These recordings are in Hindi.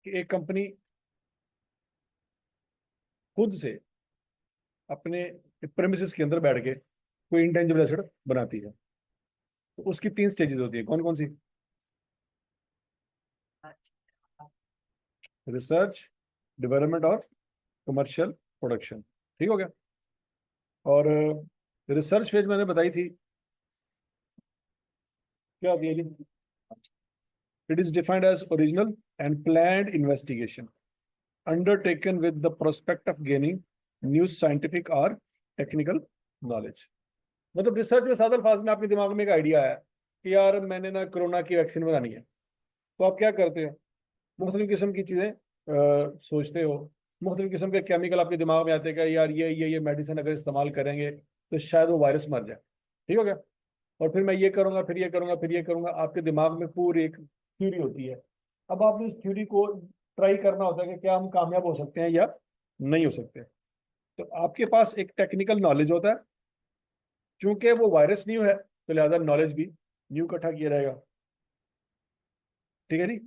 कि एक कंपनी खुद से अपने प्रेमिसेस के अंदर बैठ के कोई इंटेंजिबल एसेट बनाती है, तो उसकी 3 स्टेजेस होती है। कौन कौन सी? रिसर्च, डेवलपमेंट और कमर्शियल प्रोडक्शन। ठीक हो गया। और रिसर्च फेज मैंने बताई थी, क्या होती है जी? It is defined as original and planned investigation undertaken with the prospect of gaining new scientific और टेक्निकल नॉलेज। मतलब रिसर्च में सादर फाज में आपके दिमाग में एक आइडिया है कि यार मैंने ना कोरोना की वैक्सीन बनानी है, तो आप क्या करते हो? मुख्तलिफ किस्म की चीज़ें सोचते हो, मुख्तलिफ किस्म के केमिकल आपके दिमाग में आते हैं कि यार ये मेडिसिन अगर इस्तेमाल करेंगे तो शायद वो वायरस मर जाए। ठीक हो गया। और फिर मैं ये करूंगा, फिर ये करूंगा, फिर ये करूंगा। आपके दिमाग में पूरी एक थ्योरी होती है। अब आपने उस थ्योरी को ट्राई करना होता है कि क्या हम कामयाब हो सकते हैं या नहीं हो सकते। तो आपके पास एक टेक्निकल नॉलेज होता है। चूंकि वो वायरस न्यू है तो लिहाजा नॉलेज भी न्यू इकट्ठा किया जाएगा। ठीक है जी।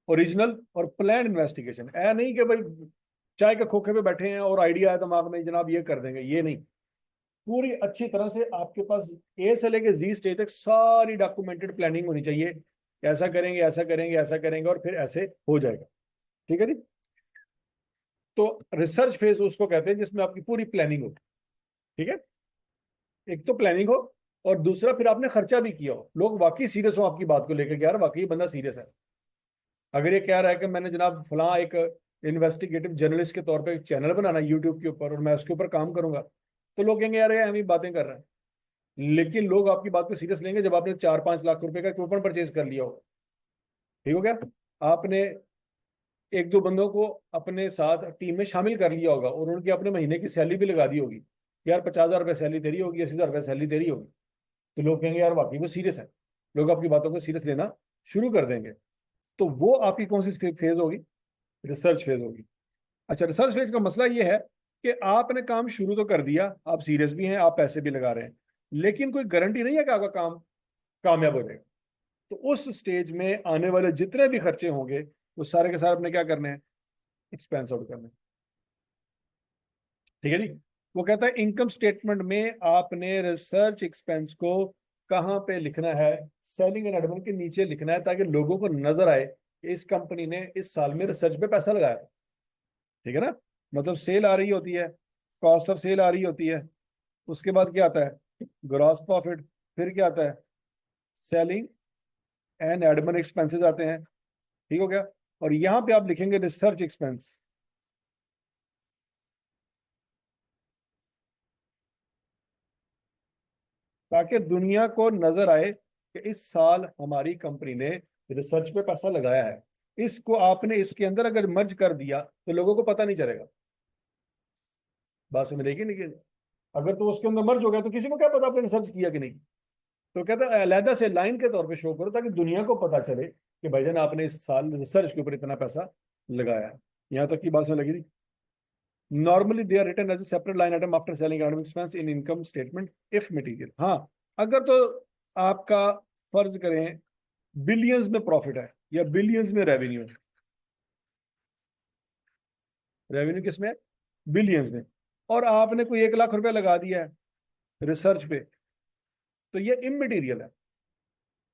ओरिजिनल और प्लान इन्वेस्टिगेशन, ऐ नहीं कि भाई चाय के खोखे पे बैठे हैं और आइडिया है दिमाग में जनाब ये कर देंगे, ये नहीं। पूरी अच्छी तरह से आपके पास ए से लेके जी स्टेज तक सारी डॉक्यूमेंटेड प्लानिंग होनी चाहिए। ऐसा करेंगे, ऐसा करेंगे, ऐसा करेंगे और फिर ऐसे हो जाएगा। ठीक है जी। तो रिसर्च फेज उसको कहते हैं जिसमें आपकी पूरी प्लानिंग हो। ठीक है। एक तो प्लानिंग हो, और दूसरा फिर आपने खर्चा भी किया हो, लोग वाकई सीरियस हो आपकी बात को लेकर कि यार वाकई बंदा सीरियस है। अगर ये कह रहा है कि मैंने जनाब फलां एक इन्वेस्टिगेटिव जर्नलिस्ट के तौर पे एक चैनल बनाना यूट्यूब के ऊपर और मैं उसके ऊपर काम करूंगा, तो लोग कहेंगे यार ये हम ही बातें कर रहे हैं। लेकिन लोग आपकी बात को सीरियस लेंगे जब आपने 4-5 लाख रुपए का कूपन परचेज कर लिया हो। ठीक हो गया। आपने एक दो बंदों को अपने साथ टीम में शामिल कर लिया होगा और उनकी अपने महीने की सैलरी भी लगा दी होगी। यार 50,000 रुपये सैलरी तेरी होगी, 80,000 रुपये सैलरी तेरी होगी। तो लोग कहेंगे यार वाकई वो सीरियस है। लोग आपकी बातों को सीरियस लेना शुरू कर देंगे। तो वो आपकी कौन सी फेज होगी? रिसर्च फेज होगी। अच्छा, रिसर्च फेज का मसला ये है कि आपने काम शुरू तो कर दिया, आप सीरियस भी हैं, आप पैसे भी लगा रहे हैं, लेकिन कोई गारंटी नहीं है कि आपका काम कामयाब हो जाएगा। तो उस स्टेज में आने वाले जितने भी खर्चे होंगे वो सारे के सारे अपने क्या करने हैं? एक्सपेंस आउट करने हैं। ठीक है जी। वो कहता है इनकम स्टेटमेंट में आपने रिसर्च एक्सपेंस को कहाँ पे लिखना है? सेलिंग एंड एडमिन के नीचे लिखना है, ताकि लोगों को नजर आए कि इस कंपनी ने इस साल में रिसर्च पे पैसा लगाया। ठीक है ना। मतलब सेल आ रही होती है, कॉस्ट ऑफ सेल आ रही होती है, उसके बाद क्या आता है? Gross profit. फिर क्या आता है? सेलिंग एंड एडमिन एक्सपेंसेस आते हैं। ठीक हो गया। और यहां पे आप लिखेंगे रिसर्च एक्सपेंस, ताकि दुनिया को नजर आए कि इस साल हमारी कंपनी ने रिसर्च पे पैसा लगाया है। इसको आपने इसके अंदर अगर मर्ज कर दिया तो लोगों को पता नहीं चलेगा। बात समझ रही कि नहीं? अगर तो उसके अंदर मर्ज हो गया तो किसी को क्या पता आपने रिसर्च किया कि नहीं। तो कहता है अलहदा से लाइन के तौर पे शो करो ताकि दुनिया को पता चले कि भाईजान आपने इस साल रिसर्च के ऊपर इतना पैसा लगाया है। यहां तक की बात में लगी थी। Normally they are written as a separate line item after selling admin expense in income statement if material. हाँ, अगर तो आपका फर्ज करें बिलियंस में प्रॉफिट है या बिलियंस में रेवेन्यू है। रेवेन्यू किस में है? बिलियंस में। और आपने कोई 1 लाख रुपया लगा दिया है रिसर्च पे, तो ये इमटेरियल है।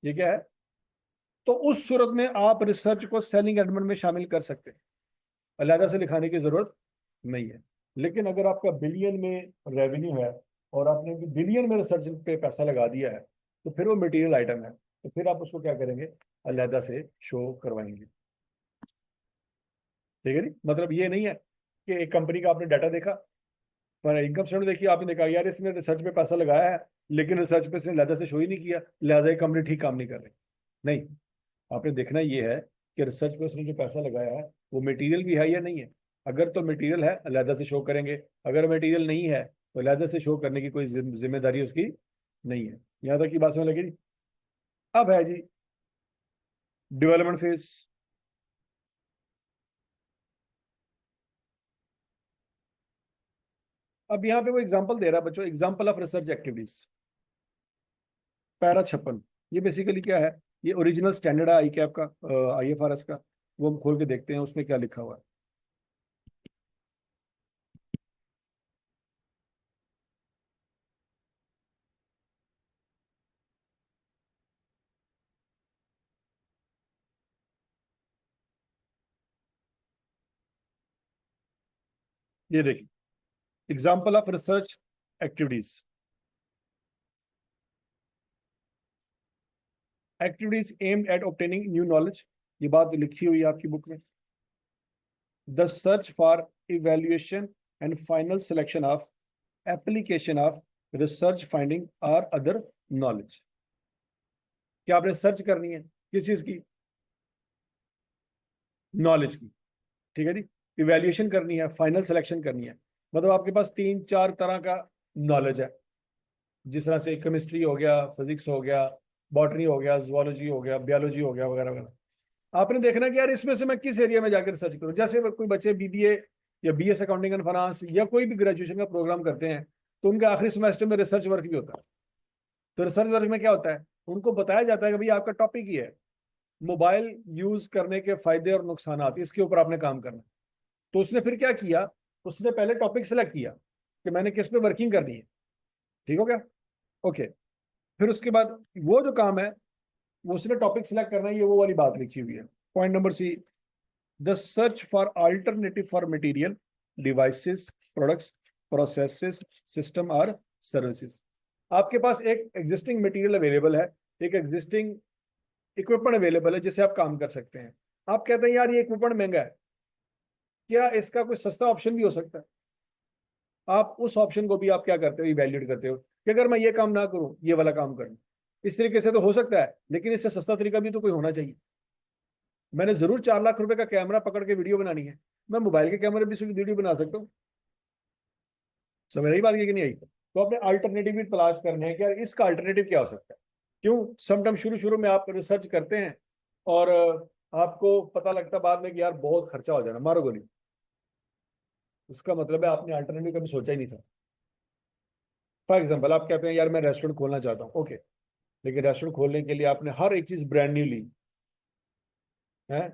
ये क्या है? तो उस सूरत में आप रिसर्च को सेलिंग एडमिन में शामिल कर सकते हैं, अलहदा से लिखाने की जरूरत नहीं है। लेकिन अगर आपका बिलियन में रेवेन्यू है और आपने बिलियन में रिसर्च पे पैसा लगा दिया है, तो फिर वो मटेरियल आइटम है। तो फिर आप उसको क्या करेंगे? अलहदा से शो करवाएंगे। ठीक है जी। मतलब ये नहीं है कि एक कंपनी का आपने डाटा देखा, पर इनकम स्टेटमेंट देखी, आपने देखा यार इसने रिसर्च पे पैसा लगाया है लेकिन रिसर्च पे इसने अलहदा से शो ही नहीं किया, लिहाजा ये कंपनी ठीक काम नहीं कर रही। नहीं, आपने देखना ये है कि रिसर्च पे उसने जो पैसा लगाया है वो मटेरियल भी है या नहीं है। अगर तो मटेरियल है अलहदा से शो करेंगे, अगर मटेरियल नहीं है तो अलहदा से शो करने की कोई जिम्मेदारी उसकी नहीं है। यहां तक की बात समझ लगी। अब है जी डेवलपमेंट फेज। अब यहाँ पे वो एग्जांपल दे रहा है बच्चों, example of research activities. Para 56, ये बेसिकली क्या है? ये ओरिजिनल स्टैंडर्ड है आई कैप का, IFRS का। वो हम खोल के देखते हैं उसमें क्या लिखा हुआ है। ये देखिए, example of research activities. Activities aimed at obtaining new knowledge, ये बात लिखी हुई है आपकी बुक में। The search for evaluation and final selection of application of research finding और अदर नॉलेज। क्या आपने सर्च करनी है किस चीज की? नॉलेज की। ठीक है जी। इवेल्युएशन करनी है, फाइनल सिलेक्शन करनी है, मतलब आपके पास तीन चार तरह का नॉलेज है। जिस तरह से केमिस्ट्री हो गया, फिजिक्स हो गया, बॉटनी हो गया, जुआलॉजी हो गया, बायोलॉजी हो गया, वगैरह वगैरह। आपने देखना कि यार इसमें से मैं किस एरिया में जाकर रिसर्च करूं। जैसे कोई बच्चे बीबीए या बीएस अकाउंटिंग एंड फाइनेंस या कोई भी ग्रेजुएशन का प्रोग्राम करते हैं, तो उनका आखिरी सेमेस्टर में रिसर्च वर्क भी होता है। तो रिसर्च वर्क में क्या होता है, उनको बताया जाता है कि भाई आपका टॉपिक ही है मोबाइल यूज करने के फायदे और नुकसान, इसके ऊपर आपने काम करना। तो उसने फिर क्या किया, उसने पहले टॉपिक सेलेक्ट किया कि मैंने किस पे वर्किंग करनी है। ठीक हो गया? ओके। फिर उसके बाद वो जो काम है वो उसने टॉपिक सिलेक्ट करना है, ये वो वाली बात लिखी हुई है। Point number C, the search for alternative for material, devices, products, processes, system और सर्विसेज। आपके पास एक एग्जिस्टिंग मटेरियल अवेलेबल है, एक एग्जिस्टिंग इक्विपमेंट अवेलेबल है जिससे आप काम कर सकते हैं। आप कहते हैं यार ये इक्विपमेंट महंगा है, क्या इसका कोई सस्ता ऑप्शन भी हो सकता है? आप उस ऑप्शन को भी आप क्या करते हो, इवैल्यूएट करते हो कि अगर मैं ये काम ना करूं ये वाला काम करूं। इस तरीके से तो हो सकता है, लेकिन इससे सस्ता तरीका भी तो कोई होना चाहिए। मैंने जरूर 4 लाख रुपए का कैमरा पकड़ के वीडियो बनानी है, मैं मोबाइल के कैमरे भी से वीडियो बना सकता हूँ। समझ रही बात की कि नहीं आई? तो अपने अल्टरनेटिव भी तलाश करने हैं कि यार इसका अल्टरनेटिव क्या हो सकता है। क्यों समटाइम शुरू शुरू में आप रिसर्च करते हैं और आपको पता लगता बाद में कि यार बहुत खर्चा हो जाना, मारो गोली। उसका मतलब है आपने अल्टरनेटिव कभी सोचा ही नहीं था। फॉर एग्जाम्पल आप कहते हैं यार मैं रेस्टोरेंट खोलना चाहता हूँ, ओके, लेकिन रेस्टोरेंट खोलने के लिए आपने हर एक चीज ब्रांड न्यू ली है,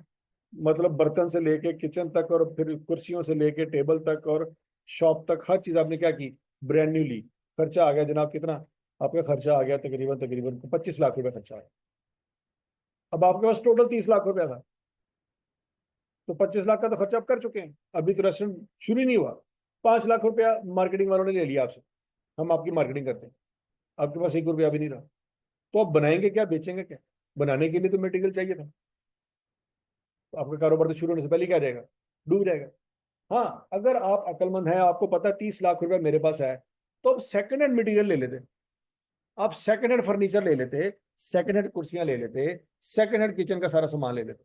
मतलब बर्तन से लेके किचन तक और फिर कुर्सियों से लेके टेबल तक और शॉप तक हर चीज आपने क्या की, ब्रांड न्यू ली। खर्चा आ गया जनाब कितना? आपका खर्चा आ गया तकरीबन तकरीबन 25 लाख रुपए खर्चा आया। अब आपके पास टोटल 30 लाख रुपया था, तो 25 लाख का तो खर्चा आप कर चुके हैं, अभी तो रेस्टोरेंट शुरू ही नहीं हुआ। 5 लाख रुपया मार्केटिंग वालों ने ले लिया आपसे, हम आपकी मार्केटिंग करते हैं, आपके पास 1 रुपया भी नहीं रहा। तो आप बनाएंगे क्या, बेचेंगे क्या? बनाने के लिए तो मटेरियल चाहिए था। तो आपका कारोबार तो शुरू होने से पहले क्या जाएगा, डूब जाएगा। हाँ, अगर आप अक्लमंद हैं, आपको पता है 30 लाख रुपए मेरे पास है, तो आप सेकंड हैंड मटेरियल ले लेते, आप सेकंड हैंड फर्नीचर ले लेते, सेकंड हैंड कुर्सियां ले लेते, सेकंड हैंड किचन का सारा सामान ले लेते।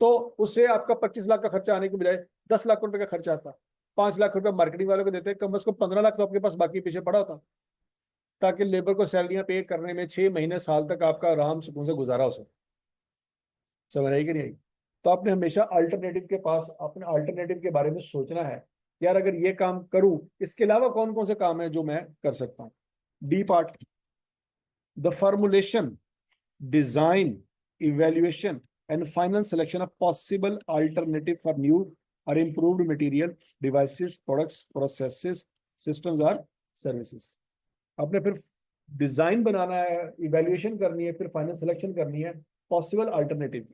तो उससे आपका 25 लाख का खर्चा आने के बजाय 10 लाख रुपए का खर्चा आता। 5 लाख रुपए मार्केटिंग वालों को देते, कम से कम 15 लाख तो आपके पास बाकी पीछे पड़ा होता, ताकि लेबर को सैलरियां पे करने में 6 महीने साल तक आपका आराम सुकून से गुजारा हो सके। समझ आई कि नहीं आई? तो आपने हमेशा अल्टरनेटिव के पास अपने अल्टरनेटिव के बारे में सोचना है, यार अगर ये काम करूं इसके अलावा कौन कौन से काम है जो मैं कर सकता हूं। D part, the formulation, design, evaluation and final selection of possible alternative for new और improved material, devices, products, processes, systems और सर्विसेज। आपने फिर डिजाइन बनाना है, इवेल्युएशन करनी है, फिर फाइनल सिलेक्शन करनी है पॉसिबल अल्टरनेटिव।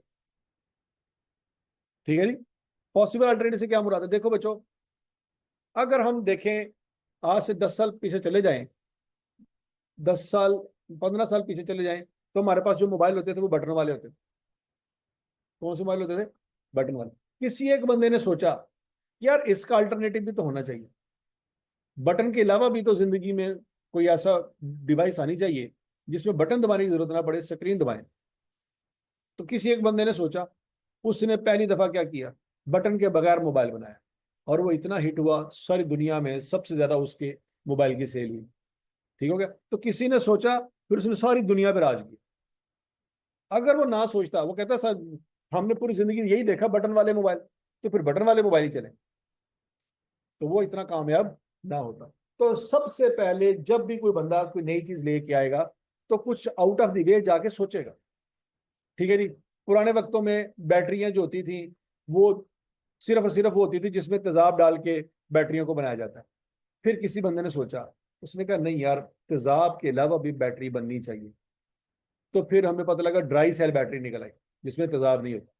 ठीक है जी। पॉसिबल अल्टरनेटिव से क्या मुराद है? देखो बच्चों, अगर हम देखें आज से 10 साल पीछे चले जाएं, 10 साल 15 साल पीछे चले जाएं, तो हमारे पास जो मोबाइल होते थे वो बटन वाले होते थे। कौन से मोबाइल होते थे? बटन वाले। किसी एक बंदे ने सोचा कि यार इसका अल्टरनेटिव भी तो होना चाहिए, बटन के अलावा भी तो जिंदगी में कोई ऐसा डिवाइस आनी चाहिए जिसमें बटन दबाने की जरूरत ना पड़े, स्क्रीन दबाएं। तो किसी एक बंदे ने सोचा, उसने पहली दफा क्या किया, बटन के बगैर मोबाइल बनाया, और वो इतना हिट हुआ, सारी दुनिया में सबसे ज्यादा उसके मोबाइल की सेल हुई। ठीक हो गया? तो किसी ने सोचा, फिर उसने सारी दुनिया पर राज किया। अगर वो ना सोचता, वो कहता सर हमने पूरी जिंदगी यही देखा बटन वाले मोबाइल, तो फिर बटन वाले मोबाइल ही चले, तो वो इतना कामयाब ना होता। तो सबसे पहले जब भी कोई बंदा कोई नई चीज लेके आएगा, तो कुछ आउट ऑफ द वे जाके सोचेगा। ठीक है जी। पुराने वक्तों में बैटरियां जो होती थी वो सिर्फ और सिर्फ वो होती थी जिसमें तेजाब डाल के बैटरियों को बनाया जाता है। फिर किसी बंदे ने सोचा, उसने कहा नहीं यार, तेजाब के अलावा भी बैटरी बननी चाहिए। तो फिर हमें पता लगा ड्राई सेल बैटरी निकल आई जिसमें तेजाब नहीं होता।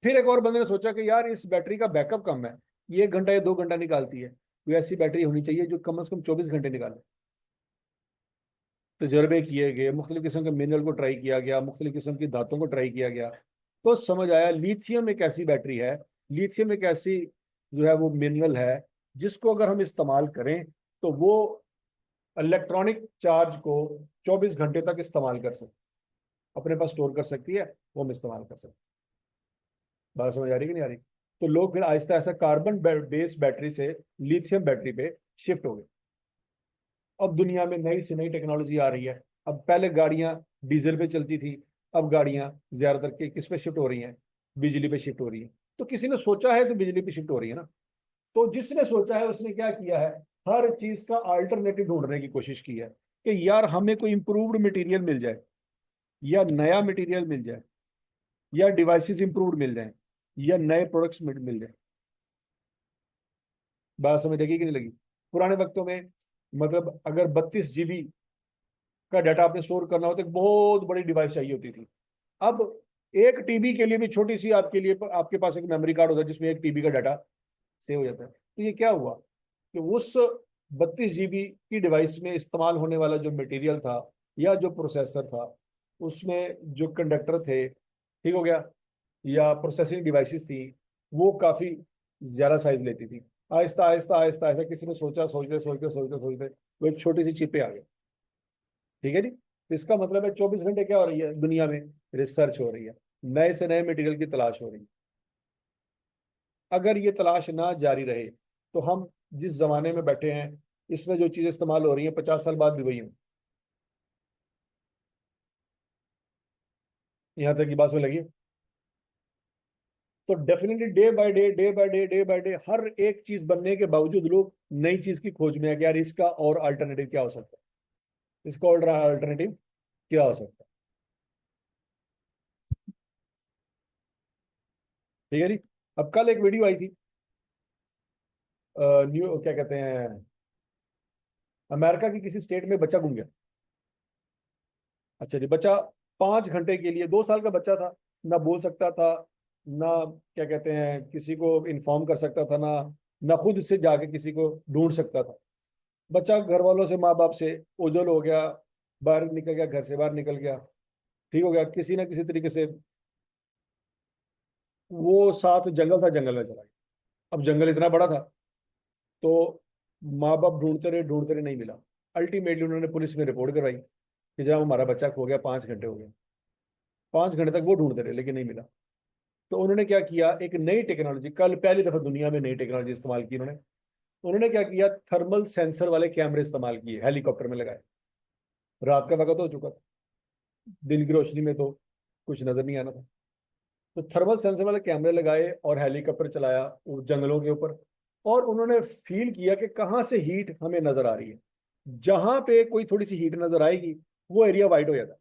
फिर एक और बंदे ने सोचा कि यार इस बैटरी का बैकअप कम है, ये 1 घंटा या 2 घंटा निकालती है, तो ऐसी बैटरी होनी चाहिए जो कम से कम 24 घंटे निकाले। तजर्बे किए गए, मुख्तलिफ किस्म के मिनरल को ट्राई किया गया, मुख्तलिफ किस्म की धातुओं को ट्राई किया गया, तो समझ आया लिथियम एक ऐसी बैटरी है, लिथियम एक ऐसी जो है वो मिनरल है जिसको अगर हम इस्तेमाल करें तो वो इलेक्ट्रॉनिक चार्ज को 24 घंटे तक इस्तेमाल कर सकते, अपने पास स्टोर कर सकती है, वो हम इस्तेमाल कर सकते। बात समझ आ रही कि नहीं आ रही? तो लोग फिर Aahista Aahista carbon based battery से लिथियम बैटरी पे शिफ्ट हो गए। अब दुनिया में नई से नई टेक्नोलॉजी आ रही है। अब पहले गाड़ियां डीजल पे चलती थी, अब गाड़ियां ज्यादातर के किस पे शिफ्ट हो रही हैं? बिजली पे शिफ्ट हो रही है। तो किसी ने सोचा है तो बिजली पे शिफ्ट हो रही है ना। तो जिसने सोचा है उसने क्या किया है, हर चीज का अल्टरनेटिव ढूंढने की कोशिश की है कि यार हमें कोई इंप्रूव्ड मटेरियल मिल जाए, या नया मटेरियल मिल जाए, या डिवाइसेस इंप्रूव्ड मिल जाए, या नए प्रोडक्ट्स मिल जाए। बात समझ लगी कि नहीं लगी? पुराने वक्तों में मतलब अगर 32 GB का डाटा आपने स्टोर करना हो तो एक बहुत बड़ी डिवाइस चाहिए होती थी। अब एक टीबी के लिए भी छोटी सी आपके लिए आपके पास एक मेमोरी कार्ड होता है जिसमें 1 TB का डाटा सेव हो जाता है। तो ये क्या हुआ कि उस 32 GB की डिवाइस में इस्तेमाल होने वाला जो मटेरियल था या जो प्रोसेसर था, उसमें जो कंडक्टर थे, ठीक हो गया, या प्रोसेसिंग डिवाइसेस थी, वो काफी ज्यादा साइज लेती थी। आहिस्ता आहिस्ता आहिस्ता आहिस्ता किसी ने सोचा, सोचते सोचते सोचते सोचते वो एक छोटी सी चिप पे आ गया। ठीक है जी। तो इसका मतलब है 24 घंटे क्या हो रही है दुनिया में? रिसर्च हो रही है, नए से नए मटेरियल की तलाश हो रही है। अगर ये तलाश ना जारी रहे तो हम जिस जमाने में बैठे हैं इसमें जो चीजें इस्तेमाल हो रही हैं 50 साल बाद भी वही हों। यहाँ तक की बात में लगी। तो definitely day by day, day by day, day by day, हर एक चीज बनने के बावजूद लोग नई चीज की खोज में है कि यार इसका और अल्टरनेटिव क्या हो सकता है, इसका और अल्टरनेटिव क्या हो सकता है। ठीक है जी। अब कल एक वीडियो आई थी, न्यू क्या कहते हैं, अमेरिका की किसी स्टेट में बच्चा गुम गया। अच्छा जी, बच्चा 5 घंटे के लिए, 2 साल का बच्चा था, ना बोल सकता था, ना क्या कहते हैं किसी को इन्फॉर्म कर सकता था, ना ना खुद से जाके किसी को ढूंढ सकता था। बच्चा घर वालों से, माँ बाप से ओझल हो गया, बाहर निकल गया, घर से बाहर निकल गया, ठीक हो गया, किसी ना किसी तरीके से वो साथ जंगल था, जंगल में चला गया। अब जंगल इतना बड़ा था तो माँ बाप ढूंढते रहे, नहीं मिला। अल्टीमेटली उन्होंने पुलिस में रिपोर्ट करवाई कि जनाब हमारा बच्चा खो गया, 5 घंटे हो गए। 5 घंटे तक वो ढूंढते रहे लेकिन नहीं मिला। तो उन्होंने क्या किया, एक नई टेक्नोलॉजी, कल पहली दफा दुनिया में नई टेक्नोलॉजी इस्तेमाल की उन्होंने। उन्होंने क्या किया, थर्मल सेंसर वाले कैमरे इस्तेमाल किए, हेलीकॉप्टर में लगाए। रात का वक्त हो चुका था, दिन की रोशनी में तो कुछ नजर नहीं आना था। तो थर्मल सेंसर वाले कैमरे लगाए और हेलीकॉप्टर चलाया वो जंगलों के ऊपर, और उन्होंने फील किया कि कहाँ से हीट हमें नजर आ रही है। जहां पे कोई थोड़ी सी हीट नजर आएगी वो एरिया वाइट हो जाता है।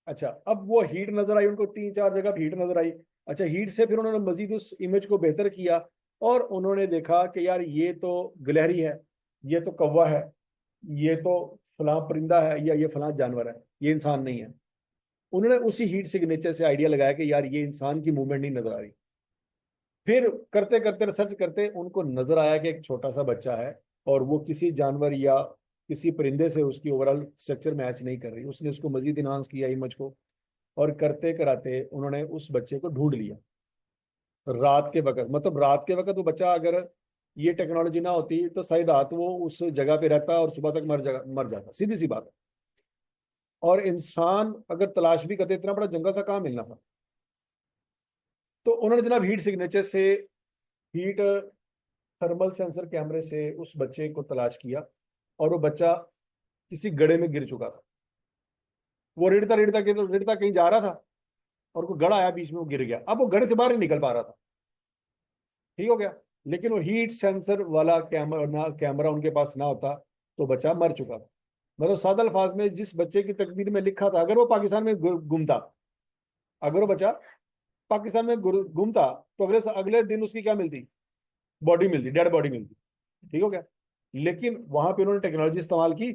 अच्छा, अब वो हीट नजर आई उनको, 3 4 जगह हीट नजर आई। अच्छा, हीट से फिर उन्होंने मजीद उस इमेज को बेहतर किया और उन्होंने देखा कि यार ये तो गिलहरी है, ये तो कौवा है, ये तो फलां परिंदा है, या ये फलां जानवर है, ये इंसान नहीं है। उन्होंने उसी हीट सिग्नेचर से आइडिया लगाया कि यार ये इंसान की मूवमेंट नहीं नजर आ रही। फिर करते करते रिसर्च करते उनको नजर आया कि एक छोटा सा बच्चा है और वो किसी जानवर या किसी परिंदे से उसकी ओवरऑल स्ट्रक्चर मैच नहीं कर रही। उसने उसको मजीद इनहांस किया इमेज को, और करते कराते उन्होंने उस बच्चे को ढूंढ लिया। रात के वक्त, मतलब रात के वक्त वो बच्चा, अगर ये टेक्नोलॉजी ना होती तो शायद रात वो उस जगह पे रहता और सुबह तक मर जाता, सीधी सी बात है। और इंसान अगर तलाश भी करते, इतना बड़ा जंगल था, कहाँ मिलना था। तो उन्होंने जनाब हीट सिग्नेचर से, हीट थर्मल सेंसर कैमरे से उस बच्चे को तलाश किया, और वो बच्चा किसी गड्ढे में गिर चुका था। वो रेड़ता कहीं जा रहा था और कोई गड़ा आया बीच में, वो गिर गया। अब वो गड्ढे से बाहर नहीं निकल पा रहा था, ठीक हो गया। लेकिन वो हीट सेंसर वाला कैमरा उनके पास ना होता तो बच्चा मर चुका था। मतलब सादा अल्फाज में, जिस बच्चे की तकदीर में लिखा था, अगर वो पाकिस्तान में गुम था अगर वो बच्चा पाकिस्तान में घूमता तो अगले दिन उसकी क्या मिलती, बॉडी मिलती, डेड बॉडी मिलती। ठीक हो गया। लेकिन वहां पे उन्होंने टेक्नोलॉजी इस्तेमाल की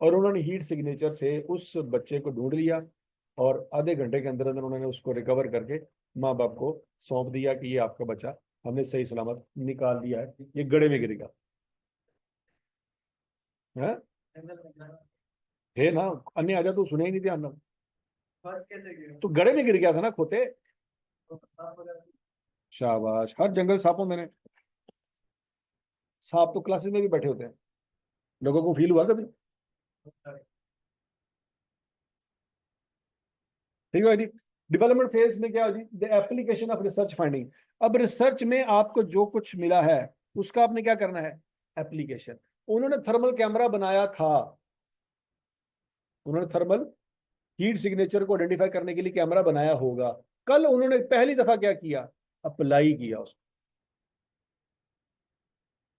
और उन्होंने हीट सिग्नेचर से उस बच्चे को ढूंढ लिया और आधे घंटे के अंदर अंदर उन्होंने उसको रिकवर करके माँ बाप को सौंप दिया कि ये आपका बच्चा हमने सही सलामत निकाल दिया है, ये गड्ढे में गिरेगा है। थे ना, अन्य आजा तो सुने ही नहीं थे अन्ना, तो गड्ढे में गिर गया था ना खोते। शाबाश, हर जंगल सांपों में ने। सांप तो क्लासेस में भी बैठे होते हैं, लोगों को फील हुआ कभी? ठीक है जी। डेवलपमेंट फेज में क्या है जी, the application of research finding. अब रिसर्च में आपको जो कुछ मिला है उसका आपने क्या करना है, एप्लीकेशन। उन्होंने थर्मल कैमरा बनाया था, उन्होंने थर्मल हीट सिग्नेचर को आइडेंटिफाई करने के लिए कैमरा बनाया होगा। कल उन्होंने पहली दफा क्या किया, अप्लाई किया उसको।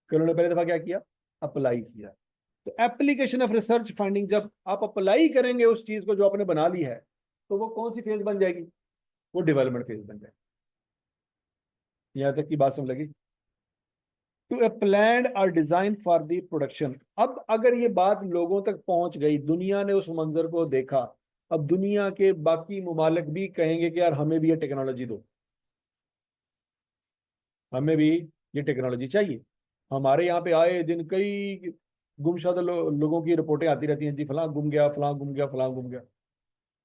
कल उन्होंने पहली दफा क्या किया, अप्लाई किया। तो एप्लीकेशन ऑफ रिसर्च फाइंडिंग, जब आप अप्लाई करेंगे उस चीज को जो आपने बना ली है, तो वो कौन सी फेज बन जाएगी, वो डेवलपमेंट फेज बन जाएगी। यहां तक की बात समझ लगी। टू ए प्लान और डिजाइन फॉर द प्रोडक्शन। अब अगर ये बात लोगों तक पहुंच गई, दुनिया ने उस मंजर को देखा, अब दुनिया के बाकी मुमालिक भी कहेंगे कि यार हमें भी ये टेक्नोलॉजी दो, हमें भी ये टेक्नोलॉजी चाहिए। हमारे यहाँ पे आए दिन कई गुमशुदा लोगों की रिपोर्टें आती रहती हैं, जी फलां गुम गया, फलां गुम गया, फलां गुम गया।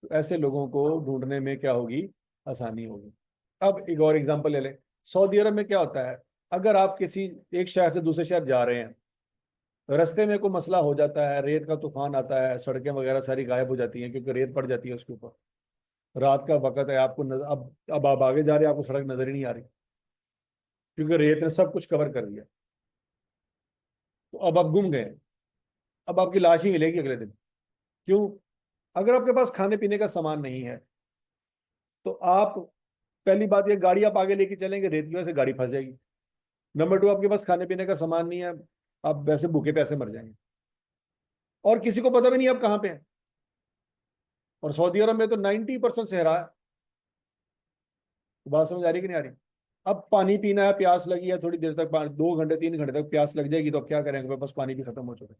तो ऐसे लोगों को ढूंढने में क्या होगी, आसानी होगी। अब एक और एग्जांपल ले लें। सऊदी अरब में क्या होता है, अगर आप किसी एक शहर से दूसरे शहर जा रहे हैं, रास्ते में कोई मसला हो जाता है, रेत का तूफान आता है, सड़कें वगैरह सारी गायब हो जाती हैं क्योंकि रेत पड़ जाती है उसके ऊपर, रात का वक्त है, आपको अब आप आगे जा रहे हैं, आपको सड़क नजर ही नहीं आ रही क्योंकि रेत ने सब कुछ कवर कर दिया। तो अब आप गुम गए, अब आपकी लाश ही मिलेगी अगले दिन। क्यों? अगर आपके पास खाने पीने का सामान नहीं है तो आप, पहली बात, ये गाड़ी आप आगे लेके चलेंगे, रेत की वजह से गाड़ी फंस जाएगी। नंबर टू, आपके पास खाने पीने का सामान नहीं है, आप वैसे भूखे प्यासे मर जाएंगे और किसी को पता भी नहीं आप कहाँ पे हैं। और सऊदी अरब में तो 90% सहरा है। बात समझ आ रही कि नहीं आ रही? अब पानी पीना है, प्यास लगी है, थोड़ी देर तक 2 घंटे 3 घंटे तक प्यास लग जाएगी, तो अब क्या करेंगे, बस पानी भी खत्म हो चुका है।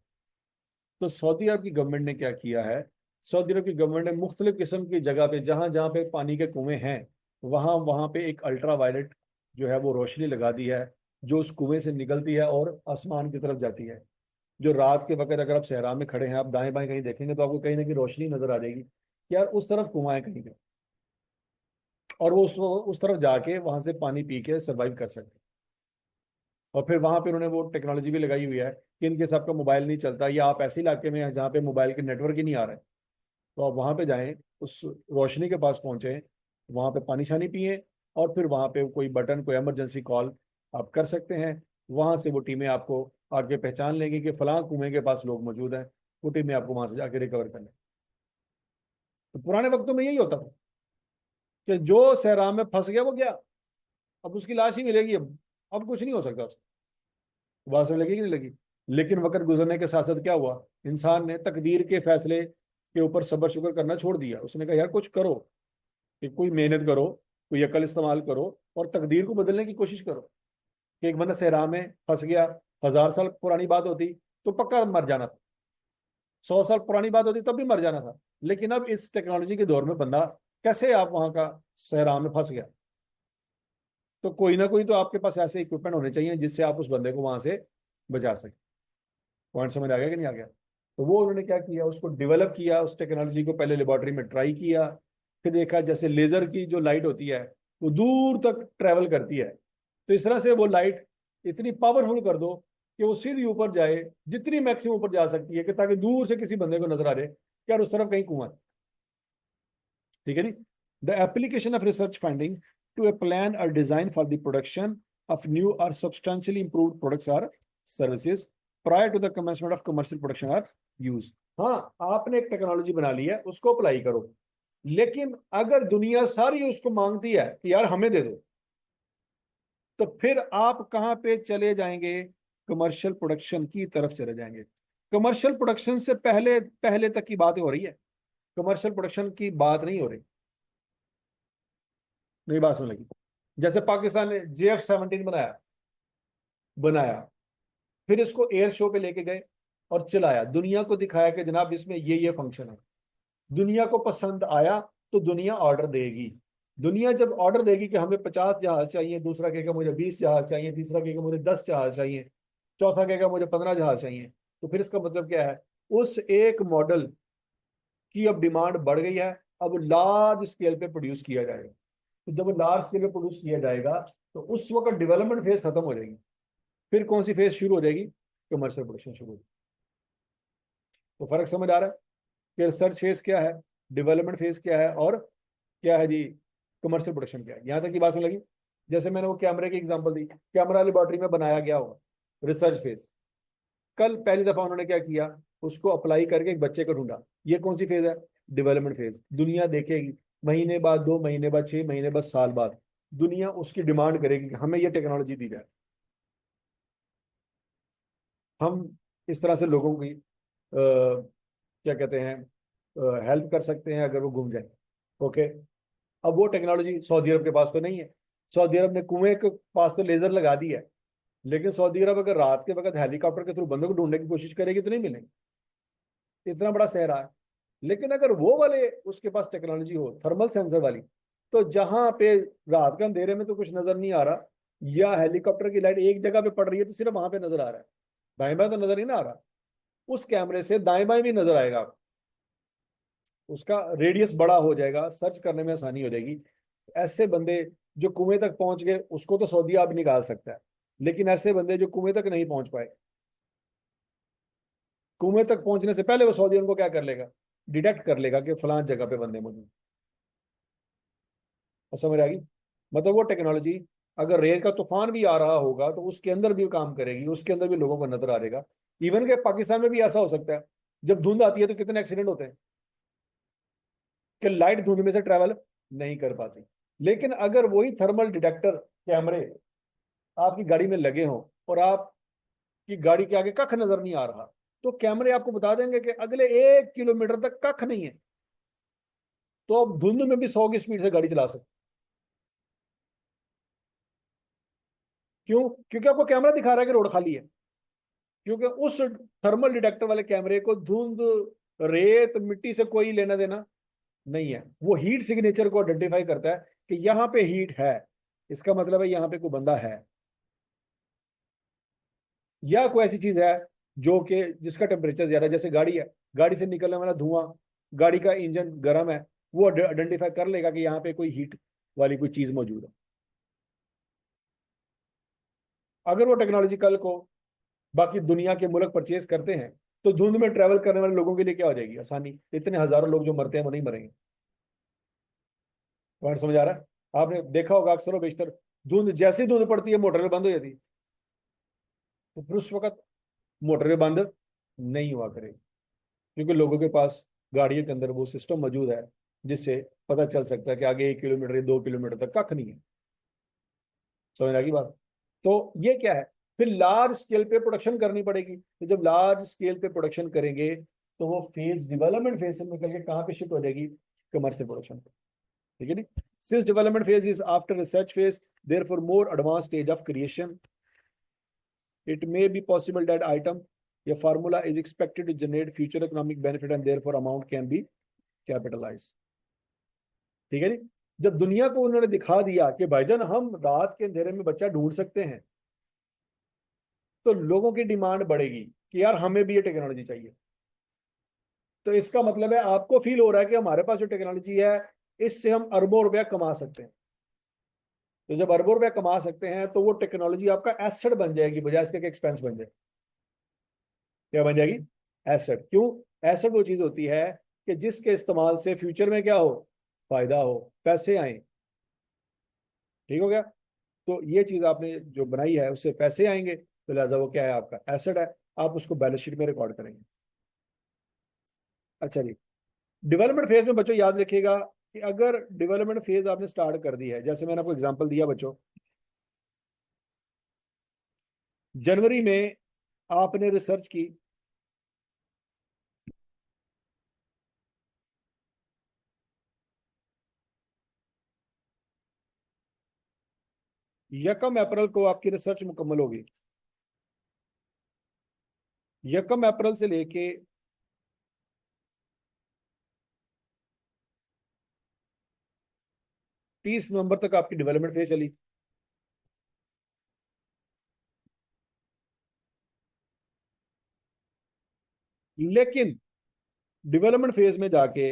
तो सऊदी अरब की गवर्नमेंट ने क्या किया है, सऊदी अरब की गवर्नमेंट ने मुख्तलिफ किस्म की जगह पे, जहां जहां पे पानी के कुएं हैं, वहां वहां पे एक अल्ट्रा वायलेट जो है वो रोशनी लगा दी है, जो उस कुएं से निकलती है और आसमान की तरफ जाती है। जो रात के वक्त अगर आप सहरा में खड़े हैं, आप दाएं बाएं कहीं देखेंगे तो आपको कहीं ना कहीं रोशनी नजर आ जाएगी कि यार उस तरफ कुआं है कहीं पे, और वो उस तरफ जाके वहां से पानी पी के सर्वाइव कर सकते हैं। और फिर वहां पे उन्होंने वो टेक्नोलॉजी भी लगाई हुई है कि इनके साथ का मोबाइल नहीं चलता, या आप ऐसे इलाके में हैं जहाँ पे मोबाइल के नेटवर्क ही नहीं आ रहे, तो आप वहां पे जाएं, उस रोशनी के पास पहुंचे, वहां पे पानी शानी पिए, और फिर वहां पे कोई बटन, कोई इमरजेंसी कॉल आप कर सकते हैं। वहां से वो टीमें आपको आगे पहचान लेंगी कि फलां कुएं के पास लोग मौजूद हैं, वो टीमें आपको वहां से जाके रिकवर कर लें। तो पुराने वक्तों में यही होता था कि जो सहरा में फंस गया वो गया, अब उसकी लाश ही मिलेगी। अब कुछ नहीं हो सकता उसको। बात में लगी कि नहीं लगी? लेकिन वक्त गुजरने के साथ साथ क्या हुआ, इंसान ने तकदीर के फैसले के ऊपर सब्र शुक्र करना छोड़ दिया। उसने कहा यार कुछ करो, कि कोई मेहनत करो, कोई अकल इस्तेमाल करो और तकदीर को बदलने की कोशिश करो। कि एक बंदा सहरा में फंस गया, 1000 साल पुरानी बात होती तो पक्का मर जाना था, 100 साल पुरानी बात होती तब भी मर जाना था। लेकिन अब इस टेक्नोलॉजी के दौर में बंदा कैसे, आप वहां का सहरा में फंस गया, तो कोई ना कोई तो आपके पास ऐसे इक्विपमेंट होने चाहिए जिससे आप उस बंदे को वहां से बचा सके। पॉइंट समझ आ गया कि नहीं आ गया? तो वो उन्होंने क्या किया, उसको डेवलप किया, उस टेक्नोलॉजी को पहले लेबोरेटरी में ट्राई किया, फिर देखा जैसे लेजर की जो लाइट होती है वो दूर तक ट्रेवल करती है, तो इस तरह से वो लाइट इतनी पावरफुल कर दो कि वो सीधी ऊपर जाए, जितनी मैक्सिमम ऊपर जा सकती है, कि ताकि दूर से किसी बंदे को नजर आ जाए कि यार उस तरफ कहीं कुआं है। ठीक है जी। The application of research finding to a plan और design for the production of new और सब्सटेंशियली इंप्रूव्ड प्रोडक्ट्स और services prior to the commencement of commercial production और यूज। हाँ, आपने एक टेक्नोलॉजी बना ली है, उसको अप्लाई करो, लेकिन अगर दुनिया सारी उसको मांगती है कि यार हमें दे दो, तो फिर आप कहां पे चले जाएंगे, कमर्शियल प्रोडक्शन की तरफ चले जाएंगे। कमर्शियल प्रोडक्शन से पहले पहले तक की बात हो रही है, कमर्शियल प्रोडक्शन की बात नहीं हो रही। नहीं बात सुन लगी। जैसे पाकिस्तान ने JF-17 बनाया बनाया, फिर इसको एयर शो पे लेके गए और चलाया, दुनिया को दिखाया कि जनाब इसमें ये फंक्शन है। दुनिया को पसंद आया तो दुनिया ऑर्डर देगी। दुनिया जब ऑर्डर देगी कि हमें 50 जहाज चाहिए, दूसरा कहेगा मुझे 20 जहाज चाहिए, तीसरा कहेगा मुझे 10 जहाज चाहिए, चौथा कहेगा मुझे 15 जहाज चाहिए, तो फिर इसका मतलब क्या है, उस एक मॉडल की अब डिमांड बढ़ गई है, अब लार्ज स्केल पे प्रोड्यूस किया जाएगा। तो जब लार्ज स्केल पे प्रोड्यूस किया जाएगा तो उस वक्त डेवलपमेंट फेज खत्म हो जाएगी, फिर कौन सी फेज शुरू हो जाएगी, कमर्शियल प्रोडक्शन शुरू हो जाएगी। तो फर्क समझ आ रहा है कि रिसर्च फेज क्या है, डेवलपमेंट फेज क्या है, और क्या है जी, कमर्शियल प्रोडक्शन क्या है। यहां तक की बात समझ लगी। जैसे मैंने वो कैमरे की एग्जांपल दी, कैमरा लेबोरेटरी में बनाया गया होगा, रिसर्च फेज। कल पहली दफा उन्होंने क्या किया, उसको अप्लाई करके एक बच्चे को ढूंढा, ये कौन सी फेज है, डेवलपमेंट फेज। दुनिया देखेगी, महीने बाद, 2 महीने बाद, 6 महीने बाद, साल बाद, दुनिया उसकी डिमांड करेगी कि हमें ये टेक्नोलॉजी दी जाए। हम इस तरह से लोगों की क्या कहते हैं, हेल्प कर सकते हैं अगर वो घूम जाए। ओके। अब वो टेक्नोलॉजी सऊदी अरब के पास तो नहीं है। सऊदी अरब ने कुएं के पास तो लेजर लगा दी है, लेकिन सऊदी अरब अगर रात के वक्त हेलीकॉप्टर के थ्रू बंदों को ढूंढने की कोशिश करेगी तो नहीं मिलेंगे, इतना बड़ा सहरा है। लेकिन अगर वो वाले उसके पास टेक्नोलॉजी हो, थर्मल सेंसर वाली, तो जहां पे रात के अंधेरे में तो कुछ नजर नहीं आ रहा, या हेलीकॉप्टर की लाइट एक जगह पे पड़ रही है तो सिर्फ वहां पे नजर आ रहा है, दाएं बाएं तो नजर ही ना आ रहा, उस कैमरे से दाएं बाएं भी नजर आएगा। उसका रेडियस बड़ा हो जाएगा, सर्च करने में आसानी हो जाएगी। ऐसे बंदे जो कुएं तक पहुंच गए उसको तो सऊदी अब निकाल सकता है, लेकिन ऐसे बंदे जो कुएं तक नहीं पहुंच पाए, कुएं तक पहुंचने से पहले वो सऊदी उनको क्या कर लेगा, डिटेक्ट कर लेगा कि फलां जगह पे बंदे मौजूद। समझ आ गई। मतलब वो टेक्नोलॉजी अगर रेल का तूफान भी आ रहा होगा तो उसके अंदर भी काम करेगी, उसके अंदर भी लोगों को नजर आ रहेगा। इवन के पाकिस्तान में भी ऐसा हो सकता है, जब धुंध आती है तो कितने एक्सीडेंट होते हैं कि लाइट धुंध में से ट्रेवल नहीं कर पाती। लेकिन अगर वही थर्मल डिटेक्टर कैमरे आपकी गाड़ी में लगे हों और आपकी गाड़ी के आगे कख नजर नहीं आ रहा, तो कैमरे आपको बता देंगे कि अगले 1 किलोमीटर तक कख नहीं है, तो आप धुंध में भी 100 की स्पीड से गाड़ी चला सकते। क्यों? क्योंकि आपको कैमरा दिखा रहा है कि रोड खाली है। क्योंकि उस थर्मल डिटेक्टर वाले कैमरे को धुंध, रेत, मिट्टी से कोई लेना देना नहीं है। वो हीट सिग्नेचर को आइडेंटिफाई करता है कि यहाँ पे हीट है, इसका मतलब है यहाँ पे कोई बंदा है, या कोई ऐसी चीज है जो कि जिसका टेम्परेचर ज्यादा है, जैसे गाड़ी है, गाड़ी से निकलने वाला धुआं, गाड़ी का इंजन गर्म है, वो आइडेंटिफाई कर लेगा कि यहाँ पे कोई हीट वाली कोई चीज मौजूद है। अगर वो टेक्नोलॉजी कल को बाकी दुनिया के मुल्क परचेज करते हैं, तो धुंध में ट्रेवल करने वाले लोगों के लिए क्या हो जाएगी, आसानी। इतने हजारों लोग जो मरते हैं वो नहीं मरेंगे। पॉइंट समझ आ रहा है। आपने देखा होगा अक्सर और बेशतर, धुंध जैसी धुंध पड़ती है मोटर बंद हो जाती है, तो फिर उस वक्त मोटर बंद नहीं हुआ करेगी, क्योंकि लोगों के पास गाड़ियों के अंदर वो सिस्टम मौजूद है जिससे पता चल सकता है कि आगे 1 किलोमीटर या 2 किलोमीटर तक कख नहीं है। समझ आ गई बात। तो ये क्या है, फिर लार्ज स्केल पे प्रोडक्शन करनी पड़ेगी, तो जब लार्ज स्केल पे प्रोडक्शन करेंगे तो वो फेज डेवलपमेंट फेज से निकल के कहाँ पे शिफ्ट हो जाएगी, कमर्शियल प्रोडक्शन पे। ठीक है नी। Since development phase is after research phase, therefore more advance stage of creation, it may be possible that item या formula is expected to generate future economic benefit and therefore amount can be capitalized। ठीक है नी। जब दुनिया को उन्होंने दिखा दिया कि भाईजान हम रात के अंधेरे में बच्चा ढूंढ सकते हैं, तो लोगों की डिमांड बढ़ेगी कि यार हमें भी ये टेक्नोलॉजी चाहिए। तो इसका मतलब है आपको फील हो रहा है कि हमारे पास जो टेक्नोलॉजी है इससे हम अरबों रुपया कमा सकते हैं। तो जब अरबों रुपया कमा सकते हैं तो वो टेक्नोलॉजी आपका एसेट बन जाएगी, बजाय इसके एक्सपेंस बन जाए। क्या बन जाएगी, एसेट। क्यों? एसेट वो चीज होती है कि जिसके इस्तेमाल से फ्यूचर में क्या हो, फायदा हो, पैसे आए। ठीक हो गया। तो ये चीज आपने जो बनाई है उससे पैसे आएंगे, तो लिहाजा वो क्या है, आपका एसेट है, आप उसको बैलेंस शीट में रिकॉर्ड करेंगे। अच्छा जी। डेवलपमेंट फेज में बच्चों याद रखिएगा कि अगर डेवलपमेंट फेज आपने स्टार्ट कर दी है, जैसे मैंने आपको एग्जांपल दिया बच्चों, जनवरी में आपने रिसर्च की, यकम अप्रैल को आपकी रिसर्च मुकम्मल होगी। यकम अप्रैल से लेके 30 नवंबर तक आपकी डेवलपमेंट फेज चली। लेकिन डेवलपमेंट फेज में जाके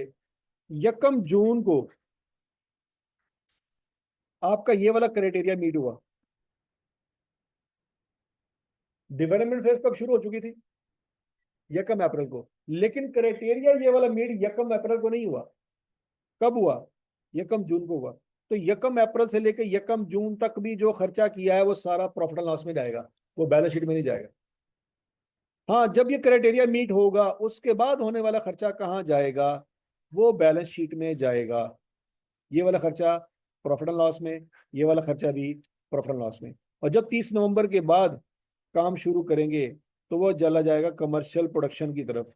यकम जून को आपका ये वाला क्राइटेरिया मीट हुआ। डेवलपमेंट फेज कब शुरू हो चुकी थी? यकम अप्रैल को। लेकिन क्राइटेरिया ये वाला मीट यकम अप्रैल को नहीं हुआ। कब हुआ? यकम जून को हुआ। तो यकम अप्रैल से लेकर यकम जून तक भी जो खर्चा किया है वो सारा प्रॉफिट एंड लॉस में जाएगा, वो बैलेंस शीट में नहीं जाएगा। हाँ, जब ये क्राइटेरिया मीट होगा उसके बाद होने वाला खर्चा कहाँ जाएगा? वो बैलेंस शीट में जाएगा। ये वाला खर्चा प्रॉफिट एंड लॉस में, ये वाला खर्चा भी प्रॉफिट एंड लॉस में। और जब 30 नवंबर के बाद काम शुरू करेंगे तो वो चला जाएगा कमर्शियल प्रोडक्शन की तरफ।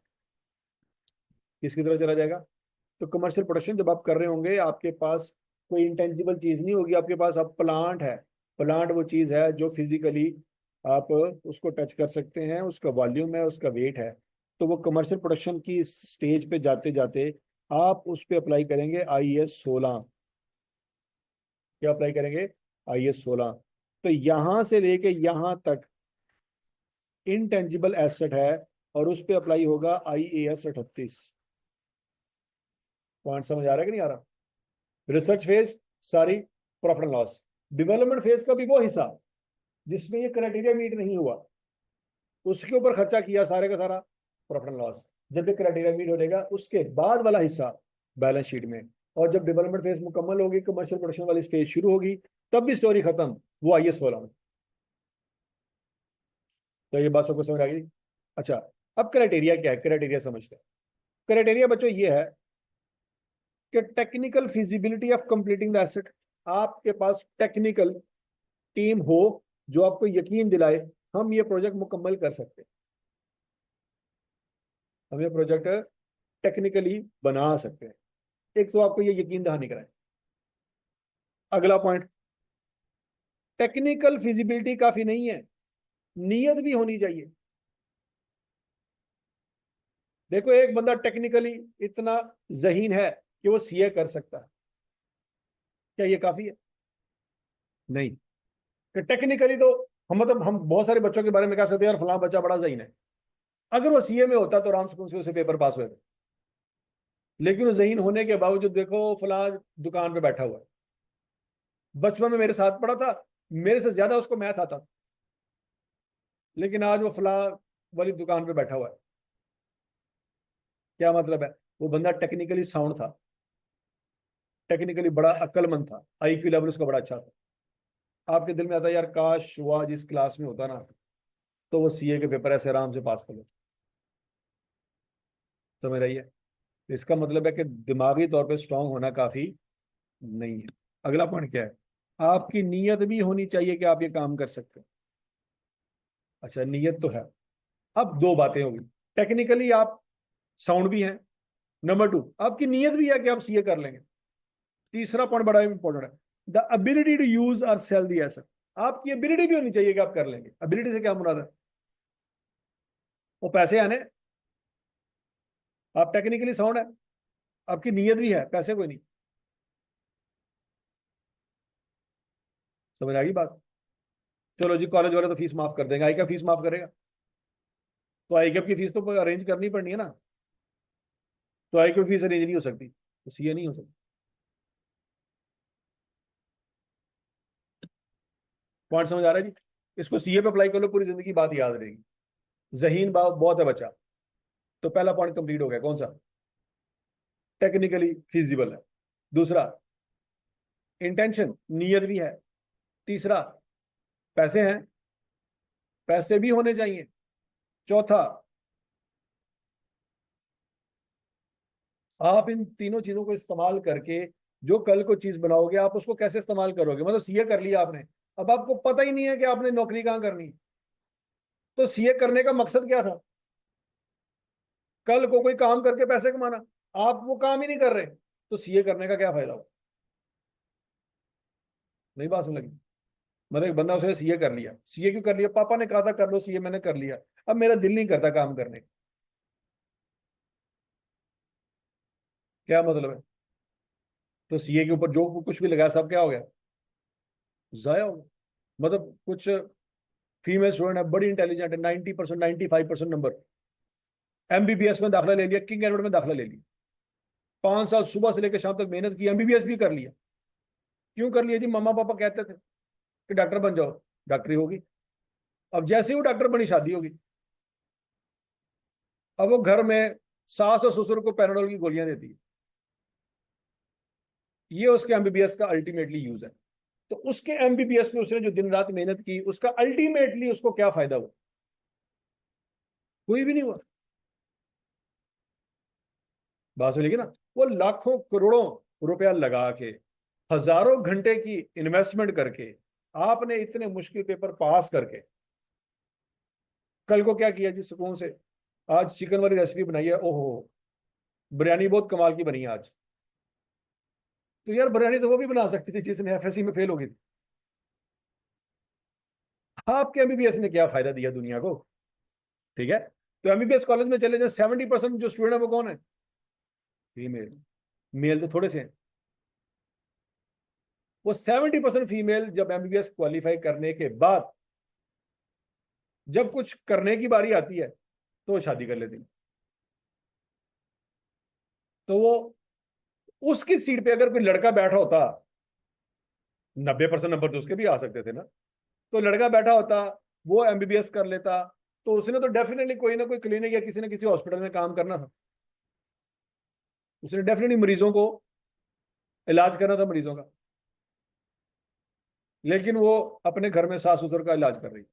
किसकी तरफ चला जाएगा? तो कमर्शियल प्रोडक्शन जब आप कर रहे होंगे आपके पास कोई इंटेंजिबल चीज नहीं होगी, आपके पास अब प्लांट है। प्लांट वो चीज है जो फिजिकली आप उसको टच कर सकते हैं, उसका वॉल्यूम है, उसका वेट है। तो वो कमर्शियल प्रोडक्शन की स्टेज पे जाते जाते आप उस पर अप्लाई करेंगे IS 16। क्या अप्लाई करेंगे? IS 16। तो यहां से लेके यहां तक इनटेंजिबल एसेट है और उस पर अप्लाई होगा IAS 38। पॉइंट समझ आ रहा है कि नहीं आ रहा? रिसर्च फेज सारी profit and loss, development phase का भी वो हिस्सा जिसमें ये क्राइटेरिया मीट नहीं हुआ, उसके ऊपर खर्चा किया सारे का सारा प्रॉफिट एंड लॉस। जब ये क्राइटेरिया मीट हो जाएगा उसके बाद वाला हिस्सा बैलेंस शीट में। और जब डेवलपमेंट फेज मुकम्मल होगी, कमर्शियल प्रोडक्शन वाली फेज शुरू होगी, तब भी स्टोरी खत्म, वो IS 16 में। तो ये बात सबको समझ आ गई? अच्छा, अब क्राइटेरिया क्या है? क्राइटेरिया समझते हैं। क्राइटेरिया बच्चों ये है कि technical feasibility of completing the asset. आपके पास टेक्निकल टीम हो जो आपको यकीन दिलाए हम ये प्रोजेक्ट मुकम्मल कर सकते हैं, हम ये प्रोजेक्ट टेक्निकली बना सकते हैं। एक तो आपको ये यकीन दहानी कराए। अगला पॉइंट, टेक्निकल फिजिबिलिटी काफी नहीं है, नीयत भी होनी चाहिए। देखो, एक बंदा टेक्निकली इतना जहीन है कि वो सीए कर सकता है, क्या ये काफी है? नहीं। कि टेक्निकली तो हम मतलब हम बहुत सारे बच्चों के बारे में कह सकते हैं यार फलां बच्चा बड़ा जहीन है, अगर वो सीए में होता तो आराम से उसे पेपर पास हुए थे। लेकिन वो जहीन होने के बावजूद देखो फलां दुकान पे बैठा हुआ है, बचपन में मेरे साथ पढ़ा था, मेरे से ज्यादा उसको मैथ आता था, लेकिन आज वो फलां वाली दुकान पे बैठा हुआ है। क्या मतलब है? वो बंदा टेक्निकली साउंड था, टेक्निकली बड़ा अक्लमंद था, IQ लेवल उसका बड़ा अच्छा था। आपके दिल में आता है यार काश वो आज इस क्लास में होता ना, तो वो सीए के पेपर ऐसे आराम से पास कर ले। समझ रही है? इसका मतलब है कि दिमागी तौर पे स्ट्रांग होना काफी नहीं है। अगला पॉइंट क्या है? आपकी नीयत भी होनी चाहिए कि आप ये काम कर सकते हैं। अच्छा, नीयत तो है। अब दो बातें होगी, टेक्निकली आप साउंड भी हैं, नंबर 2 आपकी नीयत भी है कि आप सीए कर लेंगे। तीसरा पॉइंट बड़ा इंपॉर्टेंट है, द एबिलिटी टू यूज और सेल दी एसेट। आपकी एबिलिटी भी होनी चाहिए कि आप कर लेंगे। एबिलिटी से क्या मुराद है? वो पैसे आने, आप टेक्निकली साउंड है, आपकी नीयत भी है, पैसे कोई नहीं। समझ आ गई बात? चलो जी, कॉलेज वाले तो फीस माफ कर देंगे, आई क्या फीस माफ करेगा? तो आई की फीस तो अरेंज करनी पड़नी है ना, तो आई की फीस अरेंज नहीं हो सकती तो सीए नहीं हो सकती। पॉइंट समझ आ रहा है जी? इसको सीए पे अप्लाई कर लो, पूरी जिंदगी बात याद रहेगी। जहीन बहुत है बच्चा। तो पहला पॉइंट कंप्लीट हो गया, कौन सा? टेक्निकली फिजिबल है। दूसरा, इंटेंशन, नीयत भी है। तीसरा, पैसे हैं, पैसे भी होने चाहिए। चौथा, आप इन तीनों चीजों को इस्तेमाल करके जो कल को चीज बनाओगे आप उसको कैसे इस्तेमाल करोगे? मतलब सीए कर लिया आपने, अब आपको पता ही नहीं है कि आपने नौकरी कहां करनी है। तो सीए करने का मकसद क्या था? कल को कोई काम करके पैसे कमाना। आप वो काम ही नहीं कर रहे, तो सीए करने का क्या फायदा हो? नहीं बात समझ लगी? मतलब एक बंदा उसने सीए कर लिया, सीए क्यों कर लिया? पापा ने कहा था कर लो सीए, मैंने कर लिया, अब मेरा दिल नहीं करता काम करने का। क्या मतलब है? तो सीए के ऊपर जो कुछ भी लगाया सब क्या हो गया? जाया हो गया। मतलब कुछ फीमेल स्टूडेंट है, बड़ी इंटेलिजेंट है, 90%, 95% नंबर, एमबीबीएस में दाखिला ले लिया, किंग एडवर्ड में दाखिला ले लिया, 5 साल सुबह से लेकर शाम तक मेहनत की, एमबीबीएस भी कर लिया। क्यों कर लिया जी? मम्मा पापा कहते थे कि डॉक्टर बन जाओ, डॉक्टरी होगी। अब जैसे ही वो डॉक्टर बनी, शादी होगी। अब वो घर में सास और ससुर को पैराडोल की गोलियां देती है। ये उसके एमबीबीएस का अल्टीमेटली यूज है। तो उसके एमबीबीएस में उसने जो दिन रात मेहनत की, उसका अल्टीमेटली उसको क्या फायदा हुआ? कोई भी नहीं हुआ। बात सुनिए ना, वो लाखों करोड़ों रुपया लगा के, हजारों घंटे की इन्वेस्टमेंट करके, आपने इतने मुश्किल पेपर पास करके, कल को क्या किया जी? सुकून से आज चिकन वाली रेसिपी बनाई है, ओहो बिरयानी बहुत कमाल की बनी है आज। तो यार बिरयानी तो वो भी बना सकती थी जिसने एफएससी में फेल हो गई थी। आपके एमबीबीएस ने क्या फायदा दिया दुनिया को? ठीक है, तो एमबीबीएस कॉलेज में चले जाए, 70% जो स्टूडेंट है वो कौन है? फीमेल। मेल तो थोड़े से हैं। वो 70% फीमेल जब एमबीबीएस क्वालिफाई करने के बाद जब कुछ करने की बारी आती है तो वो शादी कर लेती है। तो वो उसकी सीट पे अगर कोई लड़का बैठा होता, 90% नंबर तो उसके भी आ सकते थे ना, तो लड़का बैठा होता, वो एमबीबीएस कर लेता, तो उसने तो डेफिनेटली कोई ना कोई क्लिनिक या किसी ना किसी हॉस्पिटल में काम करना था। उसने डेफिनेटली मरीजों को इलाज करना था, मरीजों का। लेकिन वो अपने घर में सास ससुर का इलाज कर रही है।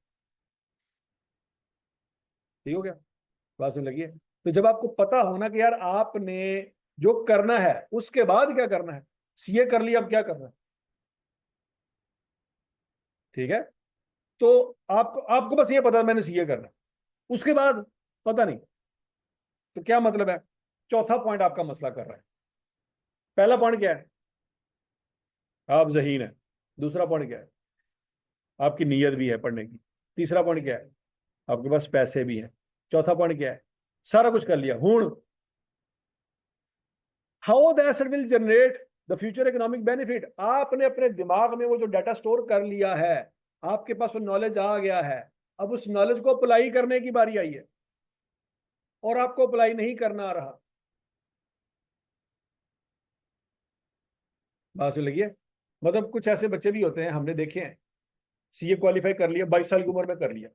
ठीक हो गया? बात सुन लगी है? तो जब आपको पता हो ना कि यार आपने जो करना है उसके बाद क्या करना है, सीए कर लिया, अब क्या करना है? ठीक है, तो आपको आपको बस ये पता है मैंने सीए करना है, उसके बाद पता नहीं। तो क्या मतलब है? चौथा पॉइंट आपका मसला कर रहा है। पहला पॉइंट क्या है? आप जहीन है। दूसरा पॉइंट क्या है? आपकी नीयत भी है पढ़ने की। तीसरा पॉइंट क्या है? आपके पास पैसे भी हैं। चौथा पॉइंट क्या है? सारा कुछ कर लिया हूं। How the asset will generate the future economic benefit? आपने अपने दिमाग में वो जो डाटा स्टोर कर लिया है, आपके पास वो नॉलेज आ गया है, अब उस नॉलेज को अप्लाई करने की बारी आई है और आपको अप्लाई नहीं करना आ रहा। बात सुन लगी है? मतलब कुछ ऐसे बच्चे भी होते हैं, हमने देखे हैं, सीए क्वालिफाई कर लिया, 22 साल की उम्र में कर लिया।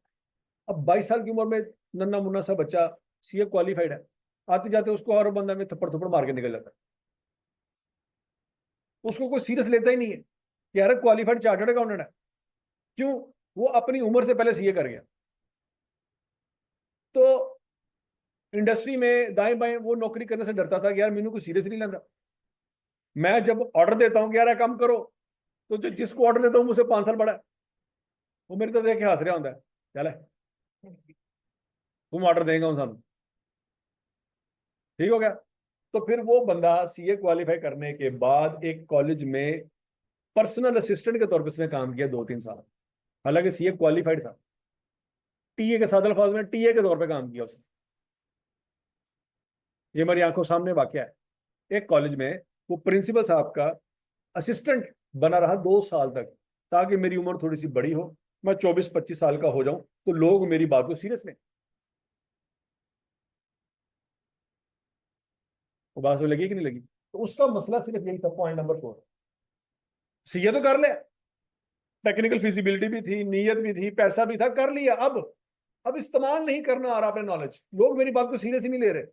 अब 22 साल की उम्र में नन्ना मुन्ना सा बच्चा सीए क्वालिफाइड है, आते जाते उसको और बंदा में थप्पड़ थप्पड़ मार के निकल जाता है। उसको कोई सीरियस लेता ही नहीं है कि यार क्वालिफाइड चार्टर्ड अकाउंटेंट है। क्यों? वो अपनी उम्र से पहले सीए कर गया। तो इंडस्ट्री में दाएं बाएं वो नौकरी करने से डरता था कि यार मैनू कोई सीरियस नहीं लेता। मैं जब ऑर्डर देता हूँ कि यार काम करो, तो जो जिसको ऑर्डर देता हूँ मुझसे 5 साल बड़ा है, वो मेरे तो देख के हंस रहा होता है, चल तुम ऑर्डर देगा हूँ सानू। ठीक हो गया? तो फिर वो बंदा सीए क्वालिफाई करने के बाद एक कॉलेज में पर्सनल असिस्टेंट के तौर पर उसने काम किया 2-3 साल। हालांकि सीए क्वालिफाइड था, टीए के साथ अल्फाज में टीए के तौर पे काम किया उसने। ये हमारी आंखों सामने वाकया है। एक कॉलेज में वो प्रिंसिपल साहब का असिस्टेंट बना रहा 2 साल तक, ताकि मेरी उम्र थोड़ी सी बड़ी हो, मैं 24-25 साल का हो जाऊं, तो लोग मेरी बात को सीरियस लें। वो बात तो लगी कि नहीं लगी? तो उसका मसला सिर्फ यही था, पॉइंट नंबर 4। सीए तो कर ले, टेक्निकल फिजिबिलिटी भी थी, नीयत भी थी, पैसा भी था, कर लिया। अब इस्तेमाल नहीं करना आ रहा अपने नॉलेज, लोग मेरी बात को सीरियस ही नहीं ले रहे।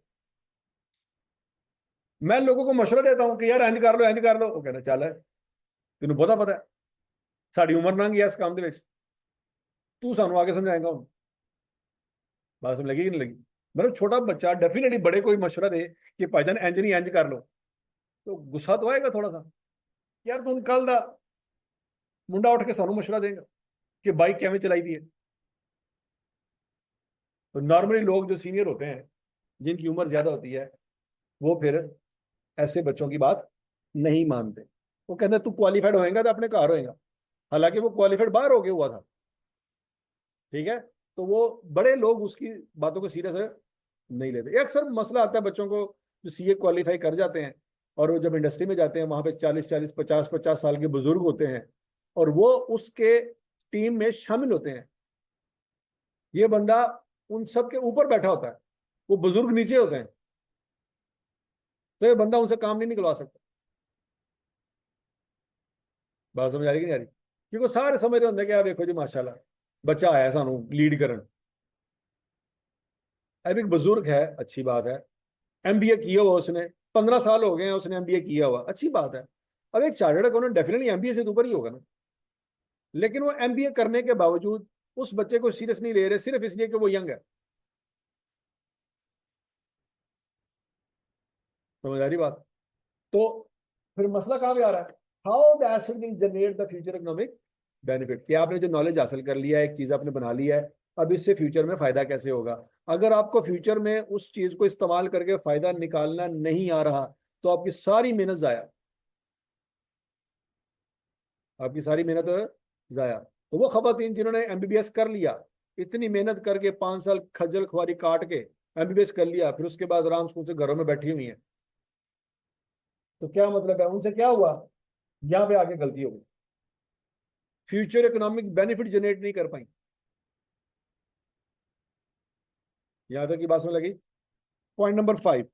मैं लोगों को मशवरा देता हूं कि यार इंज कर लो, इंज कर लो, वो कहना चल है तेन बहुता पता है, साड़ी उम्र लंघ गई इस काम के, तू सानू आगे समझाएगा हूं। बात समझ लगी कि नहीं लगी? मतलब छोटा बच्चा डेफिनेटली बड़े कोई मशवरा दे कि भाईजान इंज नहीं इंज कर लो, तो गुस्सा तो आएगा थोड़ा सा, यार तू कल का मुंडा उठ के सानू मशवरा देगा कि बाइक कैमें चलाई दी है। तो नॉर्मली लोग जो सीनियर होते हैं, जिनकी उम्र ज्यादा होती है, वो फिर ऐसे बच्चों की बात नहीं मानते। वो कहते तू क्वालिफाइड होएगा तो अपने घर होएगा, हालांकि वो क्वालिफाइड बाहर होके हुआ था, ठीक है, तो वो बड़े लोग उसकी बातों को सीरियस नहीं लेते। अक्सर मसला आता है बच्चों को जो सीए क्वालिफाई कर जाते हैं और वो जब इंडस्ट्री में जाते हैं वहां पे 40-40 50-50 साल के बुजुर्ग होते हैं और वो उसके टीम में शामिल होते हैं। ये बंदा उन सब के ऊपर बैठा होता है, वो बुजुर्ग नीचे होते हैं, तो ये बंदा उनसे काम नहीं निकलवा सकता। बात समझ आ रही कि नहीं आ रही? क्योंकि सारे समझ रहे होंगे कि यार देखो जी माशाल्लाह बच्चा आया सानू लीड करन। अब एक बुजुर्ग है, अच्छी बात है, एमबीए किया हुआ उसने, 15 साल हो गए हैं उसने एमबीए किया हुआ, अच्छी बात है। अब एक चार्टर्ड अकाउंटेंट डेफिनेटली एमबीए से तो ऊपर ही होगा ना, लेकिन वो एमबीए करने के बावजूद उस बच्चे को सीरियस नहीं ले रहे सिर्फ इसलिए कि वो यंग है। समझ आ रही बात? तो फिर मसला कहाँ पे आ रहा है? How that should generate the future economic benefit, कि आपने जो नॉलेज हासिल कर लिया है, एक चीज आपने बना लिया है, अब इससे फ्यूचर में फायदा कैसे होगा। अगर आपको फ्यूचर में उस चीज को इस्तेमाल करके फायदा निकालना नहीं आ रहा तो आपकी सारी मेहनत जाया, आपकी सारी मेहनत जाया। तो वो खवातीन जिन्होंने एमबीबीएस कर लिया, इतनी मेहनत करके 5 साल खज्जल खुआरी काट के एमबीबीएस कर लिया, फिर उसके बाद आराम से घरों में बैठी हुई है, तो क्या मतलब है, उनसे क्या हुआ? यहाँ पे आके गलती हो गई, फ्यूचर इकोनॉमिक बेनिफिट जनरेट नहीं कर पाई। यहां तक की बात में लगी। Point number 5,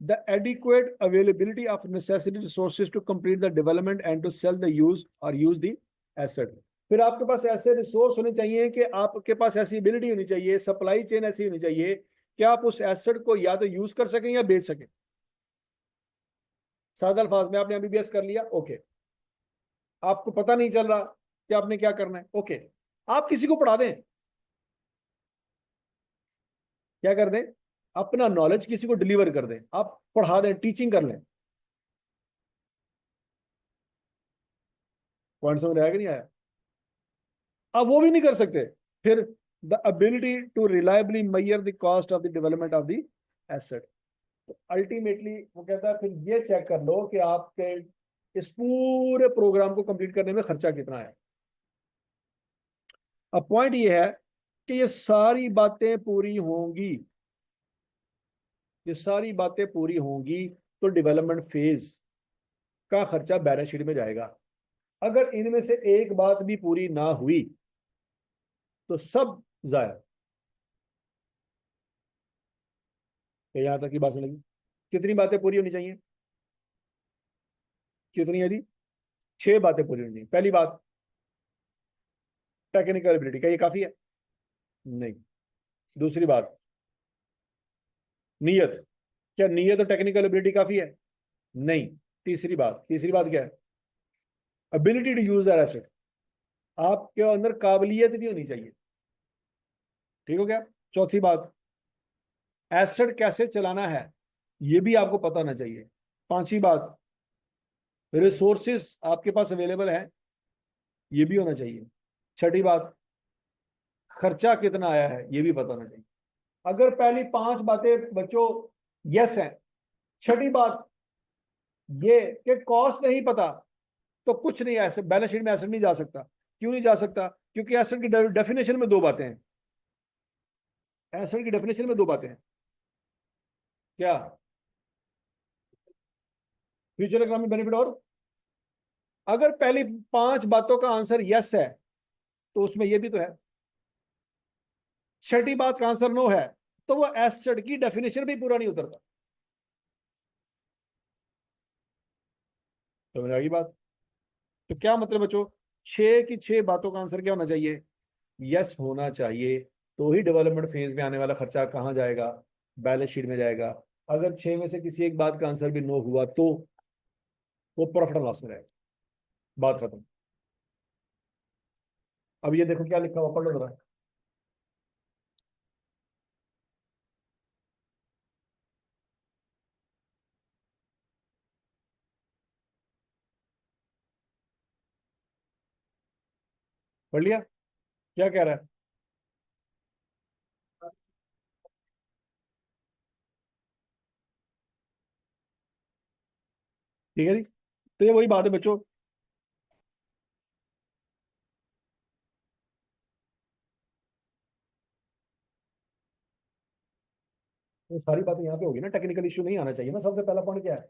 the adequate availability of necessary resources to complete the development and to sell the use और यूज द एसेट। फिर आपके पास ऐसे रिसोर्स होने चाहिए कि आपके पास ऐसी एबिलिटी होनी चाहिए, सप्लाई चेन ऐसी होनी चाहिए कि आप उस एसेट को या तो यूज कर सकें या बेच सकें। सादा अल्फाज में आपने एमबीबीएस कर लिया, ओके, आपको पता नहीं चल रहा कि आपने क्या करना है, ओके, आप किसी को पढ़ा दें, क्या कर दें, अपना नॉलेज किसी को डिलीवर कर दें, आप पढ़ा दें, टीचिंग कर लें। पॉइंट समझ आया कि नहीं आया? अब वो भी नहीं कर सकते, फिर the ability to reliably measure the cost of the development of the asset. तो अल्टीमेटली वो कहता है फिर ये चेक कर लो कि आपके इस पूरे प्रोग्राम को कंप्लीट करने में खर्चा कितना है। अब पॉइंट ये है कि ये सारी बातें पूरी होंगी, ये सारी बातें पूरी होंगी तो डेवलपमेंट फेज का खर्चा बैलेंस शीट में जाएगा। अगर इनमें से एक बात भी पूरी ना हुई तो सब जाया। यहां तक की बात सुनेगी, कितनी बातें पूरी होनी चाहिए? कितनी है जी? 6 बातें पूरी होनी चाहिए। पहली बात, टेक्निकल एबिलिटी, क्या ये काफी है? नहीं। दूसरी बात, नीयत, क्या नीयत और टेक्निकल एबिलिटी काफी है? नहीं। तीसरी बात क्या है? Ability to use that asset, आपके अंदर काबिलियत भी होनी चाहिए, ठीक हो गया? चौथी बात, एसेट कैसे चलाना है ये भी आपको पता होना चाहिए। पांचवी बात, रिसोर्सेस आपके पास अवेलेबल है ये भी होना चाहिए। छठी बात, खर्चा कितना आया है ये भी पता होना चाहिए। अगर पहली 5 बातें बच्चों यस है, छठी बात ये कि कॉस्ट नहीं पता, तो कुछ नहीं, ऐसे बैलेंस शीट में एसेट नहीं जा सकता। क्यों नहीं जा सकता? क्योंकि एसेट की डेफिनेशन में 2 बातें हैं, एसेट की डेफिनेशन में 2 बातें हैं। क्या? फ्यूचर इकोनॉमिक बेनिफिट और, अगर पहली 5 बातों का आंसर यस है तो उसमें यह भी तो है। छठी बात का आंसर नो है तो वो एसेट की डेफिनेशन भी पूरा नहीं उतरता। समझ आ गई बात? तो क्या मतलब बच्चों, 6 की 6 बातों का आंसर क्या होना चाहिए? यस होना चाहिए। तो ही डेवलपमेंट फेज में आने वाला खर्चा कहाँ जाएगा? बैलेंस शीट में जाएगा। अगर 6 में से किसी एक बात का आंसर भी नो हुआ तो वो प्रॉफिट एंड लॉस में रहेगा, बात खत्म। अब ये देखो क्या लिखा हुआ, पढ़ लो जरा। पढ़ लिया? क्या कह रहा है? ठीक है जी। तो ये वही बात है बच्चों, तो सारी बातें यहाँ पे होगी ना, टेक्निकल इश्यू नहीं आना चाहिए ना। सबसे पहला पॉइंट क्या है?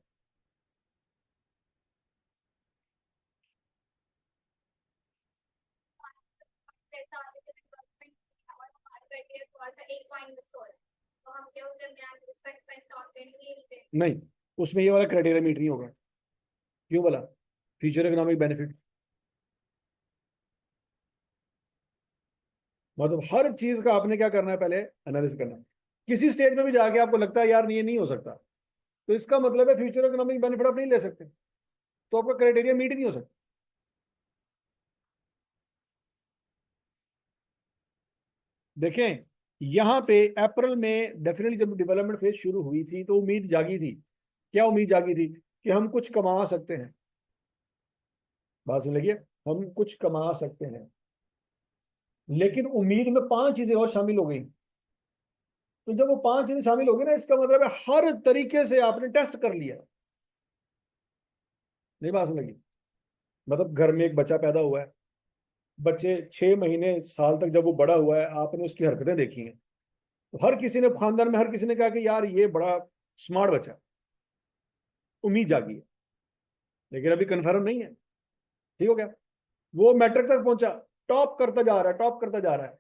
जैसा आगे से डेवलपमेंट और हमारे क्राइटेरिया थोड़ा सा एक पॉइंट मिस हो रहा है, तो हम क्या उस दरमियान रिस्पेक्ट स्पेक्ट नॉट करेंगे। नहीं, उसमें ये वाला क्राइटेरिया मीट नहीं होगा। क्यों बोला? फ्यूचर इकोनॉमिक बेनिफिट, मतलब हर चीज का आपने क्या करना है, पहले एनालिसिस करना है। किसी स्टेज में भी जाके आपको लगता है यार ये नहीं हो सकता, तो इसका मतलब है फ्यूचर इकोनॉमिक बेनिफिट आप नहीं ले सकते, तो आपका क्राइटेरिया मीट ही नहीं हो सकता। देखें, यहां पे अप्रैल में डेफिनेटली जब डेवलपमेंट फेज शुरू हुई थी तो उम्मीद जागी थी। क्या उम्मीद जागी थी? कि हम कुछ कमा सकते हैं। बात सुन लीजिए, हम कुछ कमा सकते हैं। लेकिन उम्मीद में पांच चीजें और शामिल हो गई। तो जब वो पांच चीजें शामिल हो गई ना, इसका मतलब है हर तरीके से आपने टेस्ट कर लिया। नहीं बात सुन लगी? मतलब घर में एक बच्चा पैदा हुआ है, बच्चे 6 महीने साल तक जब वो बड़ा हुआ है, आपने उसकी हरकतें देखी हैं, तो हर किसी ने खानदान में हर किसी ने कहा कि यार ये बड़ा स्मार्ट बच्चा है। उम्मीद जागी है, लेकिन अभी कंफर्म नहीं है। ठीक हो गया? वो मैट्रिक तक पहुंचा, टॉप करता जा रहा है, टॉप करता जा रहा है।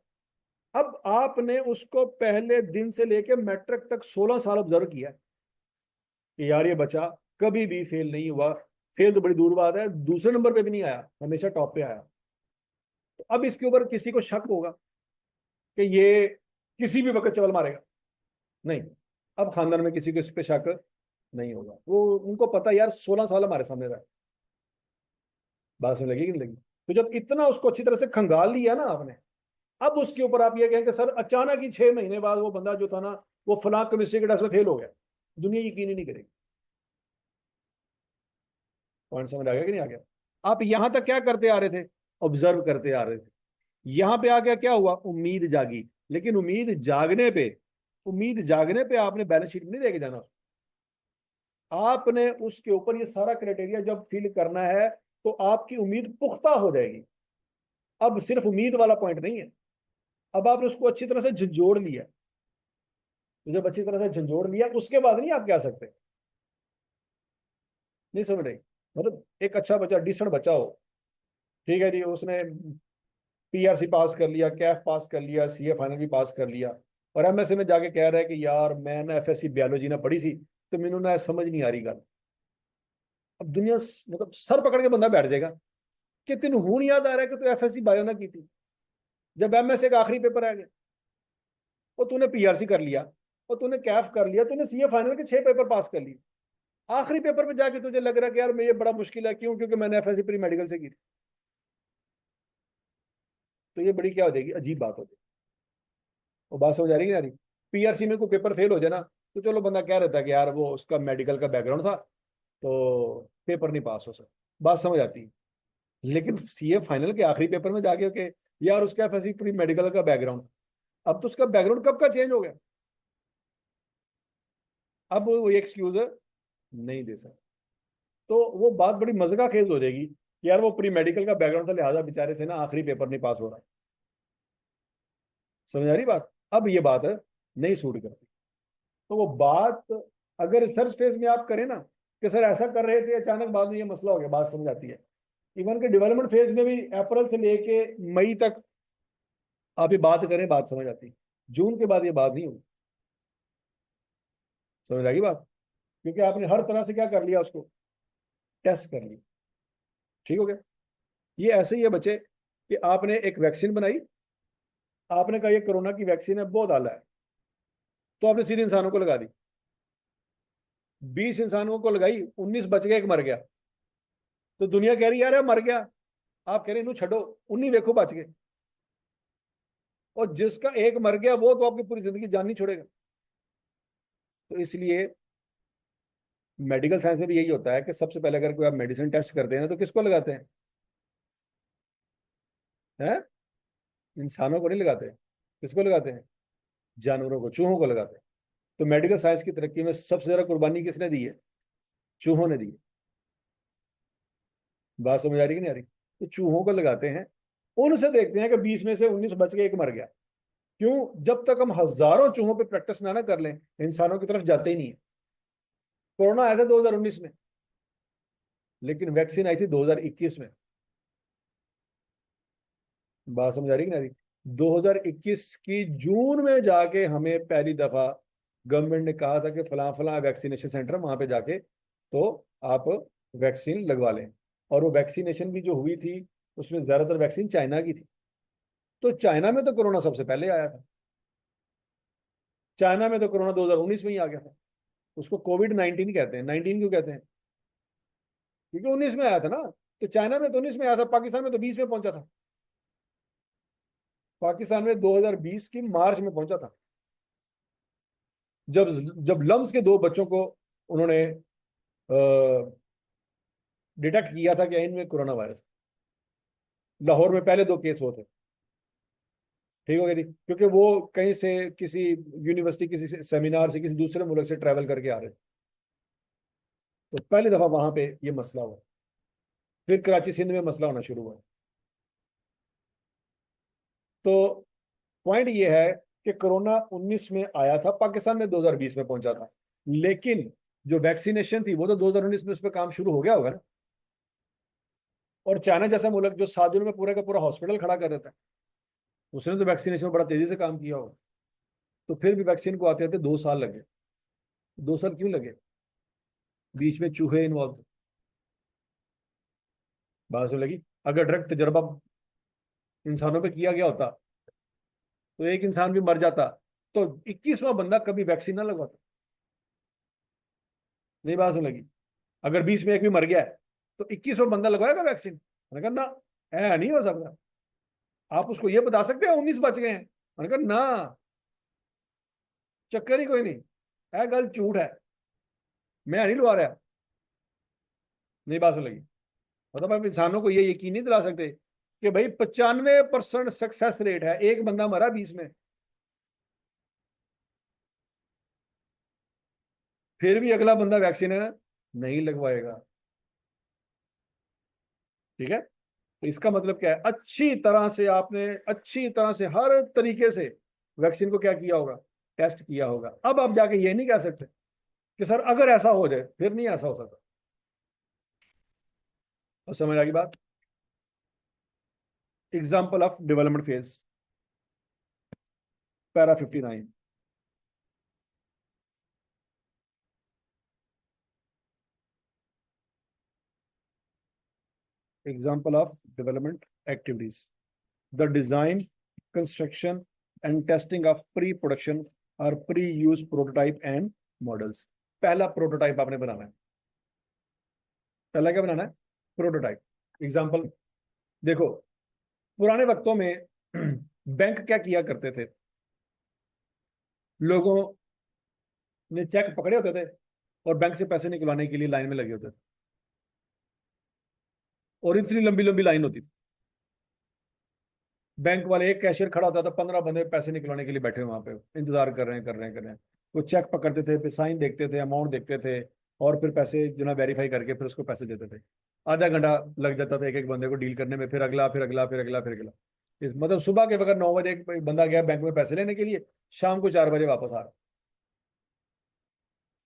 अब आपने उसको पहले दिन से लेके मैट्रिक तक 16 साल ऑब्जर्व किया कि यार ये बच्चा कभी भी फेल नहीं हुआ। फेल तो बड़ी दूर बात है, दूसरे नंबर पे भी नहीं आया, हमेशा टॉप पे आया। तो अब इसके ऊपर किसी को शक होगा कि ये किसी भी वक्त चवल मारेगा? नहीं। अब खानदान में किसी को इस पे शक नहीं होगा। वो उनको पता यार 16 साल हमारे सामने रहा। बात में लगी कि नहीं लगी? तो जब इतना उसको अच्छी तरह से खंगाल लिया ना आपने, अब उसके ऊपर आप ये कहें कि सर अचानक ही 6 महीने बाद वो बंदा जो था ना, वो फलां केमिस्ट्री के टेस्ट में फेल हो गया, दुनिया यकीन ही नहीं करेगी। पॉइंट समझ आ गया कि नहीं आ गया? आप यहां तक क्या करते आ रहे थे? ऑब्जर्व करते आ रहे थे। यहां पे आ गया, क्या हुआ? उम्मीद जागी। लेकिन उम्मीद जागने पे आपने बैलेंस शीट नहीं लेके जाना। आपने उसके ऊपर ये सारा क्राइटेरिया जब फिल करना है, तो आपकी उम्मीद पुख्ता हो जाएगी। अब सिर्फ उम्मीद वाला पॉइंट नहीं है, अब आपने उसको अच्छी तरह से झंझोड़ लिया। तो जब अच्छी तरह से झंझोड़ लिया, उसके बाद नहीं आप क्या सकते। नहीं समझ रहे? मतलब एक अच्छा बच्चा, डिसेंट बच्चा हो, ठीक है जी, उसने पीआरसी पास कर लिया, कैफ पास कर लिया, सीए फाइनल भी पास कर लिया, और एमएससी में जाके कह रहा है कि यार मैं ना एफएससी बायोलॉजी ना पढ़ी सी, तो मैनू ना समझ नहीं आ रही गल। अब दुनिया मतलब सर पकड़ के बंदा बैठ जाएगा कि तेन हूं याद आ रहा है कि तू एफएससी बायो ना की थी, जब एमएससी का आखिरी पेपर आ गया। और तूने पीआरसी कर लिया, और तूने कैफ कर लिया, तूने सीए फाइनल के 6 पेपर पास कर लिए, आखिरी पेपर में जाके तुझे लग रहा है कि यार ये बड़ा मुश्किल है। क्यों? क्योंकि मैंने एफएससी प्री मेडिकल से की थी। तो ये बड़ी क्या हो जाएगी, अजीब बात हो जाएगी। वो बात समझ आ रही है यारी? पीआरसी में कोई पेपर फेल हो जाए ना, तो चलो बंदा कह रहता है कि यार वो उसका मेडिकल का बैकग्राउंड था, तो पेपर नहीं पास हो सकता। बात समझ आती है। लेकिन सीए फाइनल के आखिरी पेपर में जाके के यार उसका एफएससी प्री मेडिकल का बैकग्राउंड, अब तो उसका बैकग्राउंड कब का चेंज हो गया। अब वो एक्सक्यूज नहीं दे सकता। तो वो बात बड़ी मजे का खेज हो जाएगी कि यार वो प्री मेडिकल का बैकग्राउंड था, लिहाजा बेचारे से ना आखिरी पेपर नहीं पास हो रहा। समझ आ रही बात? अब ये बात नहीं सूट करती। तो वो बात अगर रिसर्च फेज में आप करें ना कि सर ऐसा कर रहे थे, अचानक बाद में ये मसला हो गया, बात समझ आती है। इवन के डेवलपमेंट फेज में भी अप्रैल से लेके मई तक आप ये बात करें, बात समझ आती है। जून के बाद ये बात नहीं होगी। समझ आएगी बात? क्योंकि आपने हर तरह से क्या कर लिया, उसको टेस्ट कर लिया। ठीक हो गया? ये ऐसे ही है बच्चे कि आपने एक वैक्सीन बनाई, आपने कहा ये कोरोना की वैक्सीन है, बहुत आला है, तो आपने सीधे इंसानों को लगा दी। 20 इंसानों को लगाई, 19 बच गए, एक मर गया। तो दुनिया कह रही है यार मर गया, आप कह रहे हैं छो, 19 देखो बच गए। और जिसका एक मर गया वो तो आपकी पूरी जिंदगी जान नहीं छोड़ेगा। तो इसलिए मेडिकल साइंस में भी यही होता है कि सबसे पहले अगर कोई आप मेडिसिन टेस्ट करते हैं ना, तो किसको लगाते हैं? इंसानों को नहीं लगाते। किसको लगाते हैं? जानवरों को, चूहों को लगाते हैं। तो मेडिकल साइंस की तरक्की में सबसे ज्यादा कुर्बानी किसने दी है? चूहों ने दी है। बात समझ आ रही कि नहीं आ रही? तो चूहों को लगाते हैं, उनसे देखते हैं कि 20 में से 19 बच के एक मर गया। क्यों? जब तक हम हजारों चूहों पे प्रैक्टिस ना कर लें, इंसानों की तरफ जाते ही नहीं है। कोरोना आया था 2019 में, लेकिन वैक्सीन आई थी 2021 में। बात समझ आ रही कि नहीं? 2021 की जून में जाके हमें पहली दफा गवर्नमेंट ने कहा था कि फलां फलां वैक्सीनेशन सेंटर, वहां पे जाके तो आप वैक्सीन लगवा लें। और वो वैक्सीनेशन भी जो हुई थी, उसमें ज्यादातर वैक्सीन चाइना की थी। तो चाइना में तो कोरोना सबसे पहले आया था। चाइना में तो कोरोना 2019 में ही आ गया था। उसको कोविड-19 कहते हैं। 19 क्यों कहते हैं? क्योंकि 19 में आया था ना। तो चाइना में तो 19 में आया था, पाकिस्तान में तो 20 में पहुंचा था। पाकिस्तान में 2020 की मार्च में पहुंचा था, जब जब लम्स के दो बच्चों को उन्होंने डिटेक्ट किया था कि इनमें कोरोना वायरस। लाहौर में पहले दो केस हुए थे। ठीक हो गया जी, क्योंकि वो कहीं से किसी यूनिवर्सिटी, किसी सेमिनार से, किसी दूसरे मुल्क से ट्रैवल करके आ रहे थे। तो पहली दफा वहां पे ये मसला हुआ। फिर कराची सिंध में मसला होना शुरू हुआ। तो पॉइंट ये है कि कोरोना 19 में आया था, पाकिस्तान में 2020 में पहुंचा था। लेकिन जो वैक्सीनेशन थी वो तो 2019 में उस पर काम शुरू हो गया होगा ना। और चाइना जैसा मुल्क जो 7 दिन में पूरा का पूरा हॉस्पिटल खड़ा कर देता है, उसने तो वैक्सीनेशन में बड़ा तेजी से काम किया होगा। तो फिर भी वैक्सीन को आते आते 2 साल लगे। 2 साल क्यों लगे? बीच में चूहे इन्वॉल्व थे। बात सुन लगी? अगर डायरेक्ट तजर्बा इंसानों पे किया गया होता तो एक इंसान भी मर जाता, तो 21वां बंदा कभी वैक्सीन ना लगवाता। नहीं बात सुन लगी? अगर 20 में एक भी मर गया है, तो 21वां बंदा लगवाएगा वैक्सीन? मैंने कहा ना, ऐ नहीं हो सकता। आप उसको ये बता सकते हैं 19 बच गए हैं? मैंने कहा ना, चक्कर ही कोई नहीं, ऐ गल झूठ है, मैं नहीं लगा रहा। नहीं बात सुन लगी? मतलब आप इंसानों को ये यकीन नहीं दिला सकते कि भाई 95% सक्सेस रेट है, एक बंदा मरा 20 में, फिर भी अगला बंदा वैक्सीन नहीं लगवाएगा। ठीक है? तो इसका मतलब क्या है? अच्छी तरह से आपने, अच्छी तरह से हर तरीके से वैक्सीन को क्या किया होगा? टेस्ट किया होगा। अब आप जाके ये नहीं कह सकते कि सर अगर ऐसा हो जाए, फिर नहीं ऐसा हो सकता। और समझ आ गई बात? Example of development phase, para 59। Example of development activities: the design, construction and testing of pre production और pre use prototype and models. पहला प्रोटोटाइप आपने बनाना है। पहला क्या बनाना है? प्रोटोटाइप। एग्जाम्पल देखो, पुराने वक्तों में बैंक क्या किया करते थे? लोगों ने चेक पकड़े होते थे और बैंक से पैसे निकलवाने के लिए लाइन में लगे होते थे, और इतनी लंबी लंबी लाइन होती थी। बैंक वाले, एक कैशियर खड़ा होता था, 15 बंदे पैसे निकलवाने के लिए बैठे वहां पे इंतजार कर रहे हैं, कर रहे हैं, कर रहे हैं। वो चेक पकड़ते थे, फिर साइन देखते थे, अमाउंट देखते थे, और फिर पैसे जो ना वेरीफाई करके फिर उसको पैसे देते थे। आधा घंटा लग जाता था एक एक बंदे को डील करने में, फिर अगला, फिर अगला, फिर अगला, फिर अगला। मतलब सुबह के वक्त 9 बजे एक बंदा गया बैंक में पैसे लेने के लिए, शाम को 4 बजे वापस आ रहा।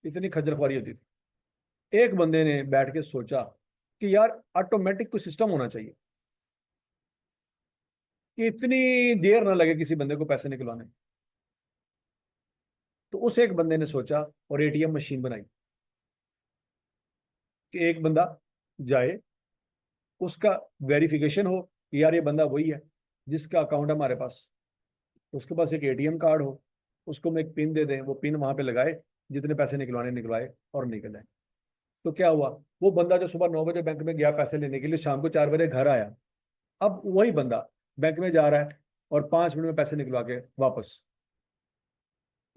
इतनी खज्जल होती थी। एक बंदे ने बैठ के सोचा कि यार ऑटोमेटिक कोई सिस्टम होना चाहिए कि इतनी देर ना लगे किसी बंदे को पैसे निकलवाने में। तो उस एक बंदे ने सोचा और एटीएम मशीन बनाई कि एक बंदा जाए, उसका वेरिफिकेशन हो कि यार ये बंदा वही है जिसका अकाउंट है हमारे पास, उसके पास एक एटीएम कार्ड हो, उसको हम एक पिन दे दें, वो पिन वहां पे लगाए, जितने पैसे निकलवाने निकलवाए और निकल जाए। तो क्या हुआ? वो बंदा जो सुबह 9 बजे बैंक में गया पैसे लेने के लिए, शाम को 4 बजे घर आया। अब वही बंदा बैंक में जा रहा है और 5 मिनट में पैसे निकलवा के वापस।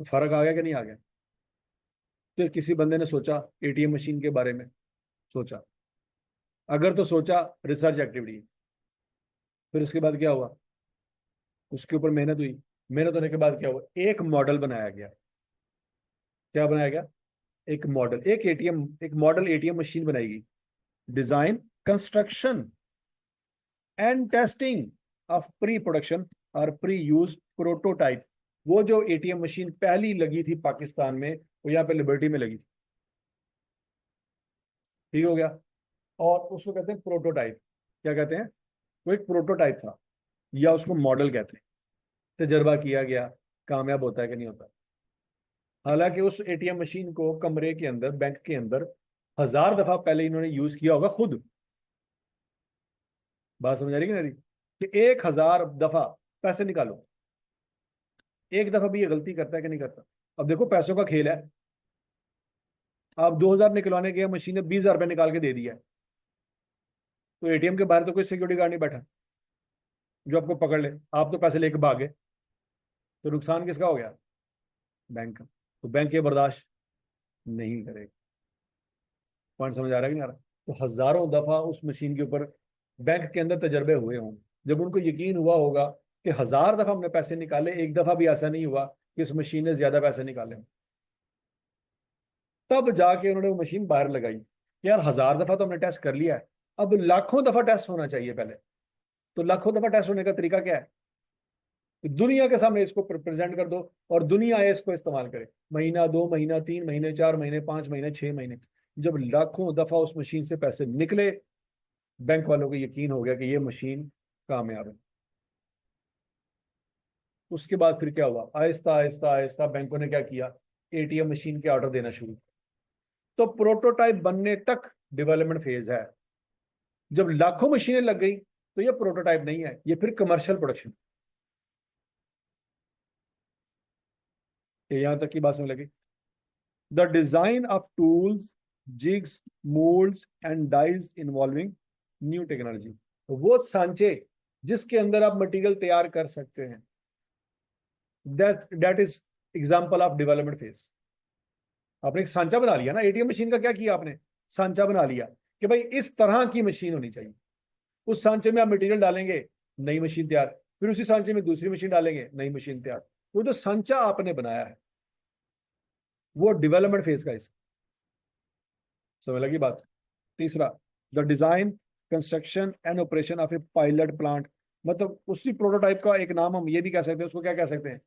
तो फर्क आ गया कि नहीं आ गया? तो किसी बंदे ने सोचा एटीएम मशीन के बारे में, सोचा, अगर तो सोचा रिसर्च एक्टिविटी। फिर उसके बाद क्या हुआ? उसके ऊपर मेहनत हुई। मेहनत होने के बाद क्या हुआ? एक मॉडल बनाया गया। क्या बनाया गया? एक मॉडल, एक एटीएम, एक मॉडल एटीएम मशीन बनाएगी। Design, construction and testing of pre production और प्री यूज प्रोटोटाइप। वो जो एटीएम मशीन पहली लगी थी पाकिस्तान में, वो यहाँ पे लिबर्टी में लगी थी। ठीक हो गया। और उसको कहते हैं प्रोटोटाइप। क्या कहते हैं? वो एक प्रोटोटाइप था, या उसको मॉडल कहते हैं। तजर्बा किया गया, कामयाब होता है कि नहीं होता। हालांकि उस एटीएम मशीन को कमरे के अंदर, बैंक के अंदर 1000 दफा पहले इन्होंने यूज किया होगा खुद। बात समझ आ रही कि नहीं? कि 1000 दफा पैसे निकालो, एक दफा भी ये गलती करता है कि नहीं करता? अब देखो, पैसों का खेल है। आप 2000 निकलवाने गए, मशीन ने 20,000 रुपये निकाल के दे दिया है, तो एटीएम के बाहर तो कोई सिक्योरिटी गार्ड नहीं बैठा जो आपको पकड़ ले। आप तो पैसे लेके भागे, तो नुकसान किसका हो गया? बैंक का। तो बैंक ये बर्दाश्त नहीं करेगा। पॉइंट समझ आ रहा है कि नहीं आ रहा? तो हजारों दफा उस मशीन के ऊपर बैंक के अंदर तजर्बे हुए होंगे, जब उनको यकीन हुआ होगा कि 1000 दफा हमने पैसे निकाले, एक दफा भी ऐसा नहीं हुआ कि इस मशीन ने ज्यादा पैसे निकाले, तब जाके उन्होंने वो मशीन बाहर लगाई। यार 1000 दफा तो हमने टेस्ट कर लिया है, अब लाखों दफा टेस्ट होना चाहिए पहले। तो लाखों दफा टेस्ट होने का तरीका क्या है? कि दुनिया के सामने इसको प्रेजेंट कर दो, और दुनिया इसको इस्तेमाल करे। महीना, 2 महीना, 3 महीने, 4 महीने, 5 महीने, 6 महीने, जब लाखों दफा उस मशीन से पैसे निकले, बैंक वालों को यकीन हो गया कि ये मशीन कामयाब है। उसके बाद फिर क्या हुआ? आहिस्ता आहिस्ता आहिस्ता बैंकों ने क्या किया? एटीएम मशीन के ऑर्डर देना शुरू। तो प्रोटोटाइप बनने तक डेवलपमेंट फेज है। जब लाखों मशीनें लग गई, तो ये प्रोटोटाइप नहीं है, ये फिर कमर्शियल प्रोडक्शन। यहां तक की बात समझ लगी? The design of tools, jigs, moulds and dies involving new technology. वो सांचे जिसके अंदर आप मटेरियल तैयार कर सकते हैं, that is example of development phase. आपने एक सांचा बना लिया ना, एटीएम मशीन का क्या किया आपने? सांचा बना लिया कि भाई इस तरह की मशीन होनी चाहिए। उस सांचे में आप मटेरियल डालेंगे, नई मशीन तैयार। फिर उसी सांचे में दूसरी मशीन डालेंगे, नई मशीन तैयार। वो जो सांचा आपने बनाया है, वो डेवलपमेंट फेज का हिस्सा। समझ लगी बात? तीसरा, the design, construction and operation of A pilot plant. मतलब उसी प्रोटोटाइप का एक नाम हम ये भी कह सकते हैं, उसको क्या कह सकते हैं?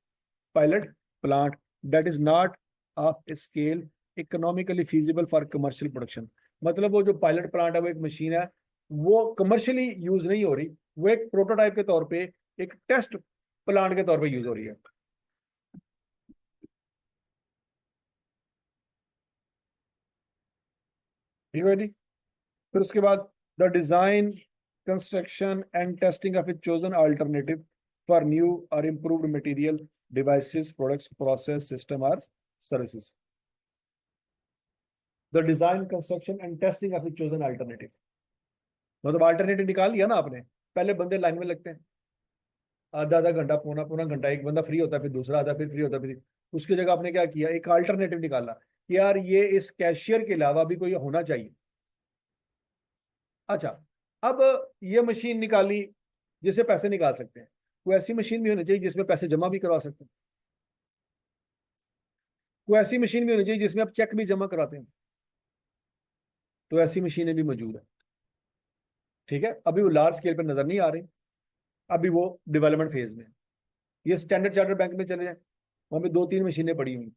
Pilot plant. That is not of scale economically feasible for commercial production. मतलब वो जो पायलट प्लांट है, वो एक मशीन है, वो कमर्शियली यूज नहीं हो रही, वो एक प्रोटोटाइप के तौर पे, एक टेस्ट प्लांट के तौर पे यूज हो रही है। ठीक है जी। फिर उसके बाद, the design, construction and testing of a chosen alternative for new और improved material, devices, products, process, system और services. The design, construction and testing of a chosen alternative. मतलब अल्टरनेटिव निकाल लिया ना आपने। पहले बंदे लाइन में लगते हैं, आधा आधा घंटा, पौना पौना घंटा, एक बंदा फ्री होता है, फिर दूसरा आता है, फिर फ्री होता है, फिर उसकी जगह आपने क्या किया? एक अल्टरनेटिव निकाला कि यार ये इस कैशियर के अलावा भी कोई होना चाहिए। अच्छा, अब ये मशीन निकाली जिससे पैसे निकाल सकते हैं, कोई ऐसी मशीन भी होनी चाहिए जिसमें पैसे जमा भी करवा सकते हैं। कोई ऐसी मशीन भी होनी चाहिए जिसमें आप चेक भी जमा कराते हैं। तो ऐसी मशीनें भी मौजूद है। ठीक है, अभी वो लार्ज स्केल पर नजर नहीं आ रही, अभी वो डेवलपमेंट फेज में है। ये स्टैंडर्ड चार्टर्ड बैंक में चले जाए, वहां पे 2-3 मशीनें पड़ी हुई।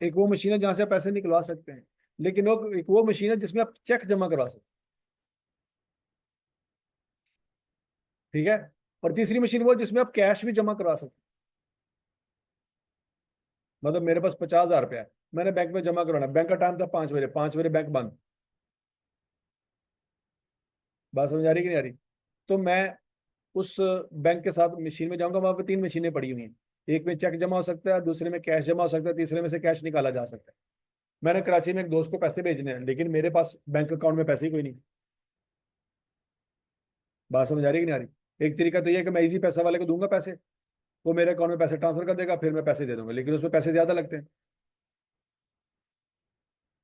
एक वो मशीन है जहां से आप पैसे निकलवा सकते हैं, लेकिन वो एक वो मशीन है जिसमें आप चेक जमा करवा सकते हैं। ठीक है। और तीसरी मशीन वो जिसमें आप कैश भी जमा करवा सकते हैं। मतलब मेरे पास 50,000 रुपया है, मैंने बैंक में जमा करवाना, बैंक का टाइम था 5 बजे, 5 बजे बैंक बंद। बात समझ आ रही कि नहीं आ रही? तो मैं उस बैंक के साथ मशीन में जाऊंगा, वहां पे 3 मशीनें पड़ी हुई हैं। एक में चेक जमा हो सकता है, दूसरे में कैश जमा हो सकता है, तीसरे में से कैश निकाला जा सकता है। मैंने कराची में एक दोस्त को पैसे भेजने हैं, लेकिन मेरे पास बैंक अकाउंट में पैसे ही कोई नहीं। बात समझ आ रही कि नहीं आ रही? एक तरीका तो ये है कि मैं इजी पैसा वाले को दूंगा पैसे, वो मेरे अकाउंट में पैसे ट्रांसफर कर देगा, फिर मैं पैसे दे दूंगा, लेकिन उसमें पैसे ज्यादा लगते हैं।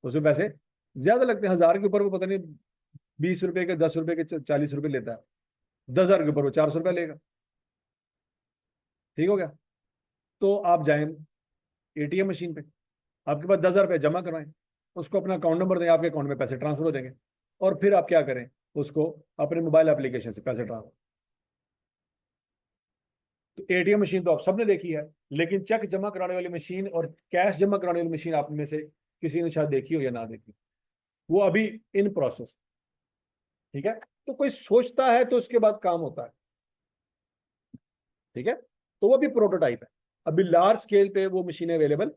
उसमें पैसे ज्यादा लगते हैं, 1000 के ऊपर वो पता नहीं 20 रुपए के, 10 रुपए के, 40 रुपए लेता है। 10,000 के ऊपर वो 400 रुपया लेगा। ठीक हो गया? तो आप जाएं एटीएम मशीन पे, आपके पास 10,000 रुपये जमा करवाएं, उसको अपना अकाउंट नंबर दें, आपके अकाउंट में पैसे ट्रांसफर हो जाएंगे। और फिर आप क्या करें? उसको अपने मोबाइल एप्लीकेशन से पैसे ट्रांसफर। एटीएम मशीन तो आप सबने देखी है, लेकिन चेक जमा कराने वाली मशीन और कैश जमा कराने वाली मशीन आप में से किसी ने शायद देखी हो या ना देखी, वो अभी इन प्रोसेस। ठीक है, तो कोई सोचता है तो उसके बाद काम होता है। ठीक है, तो वो भी प्रोटोटाइप है, अभी लार्ज स्केल पे वो मशीनें अवेलेबल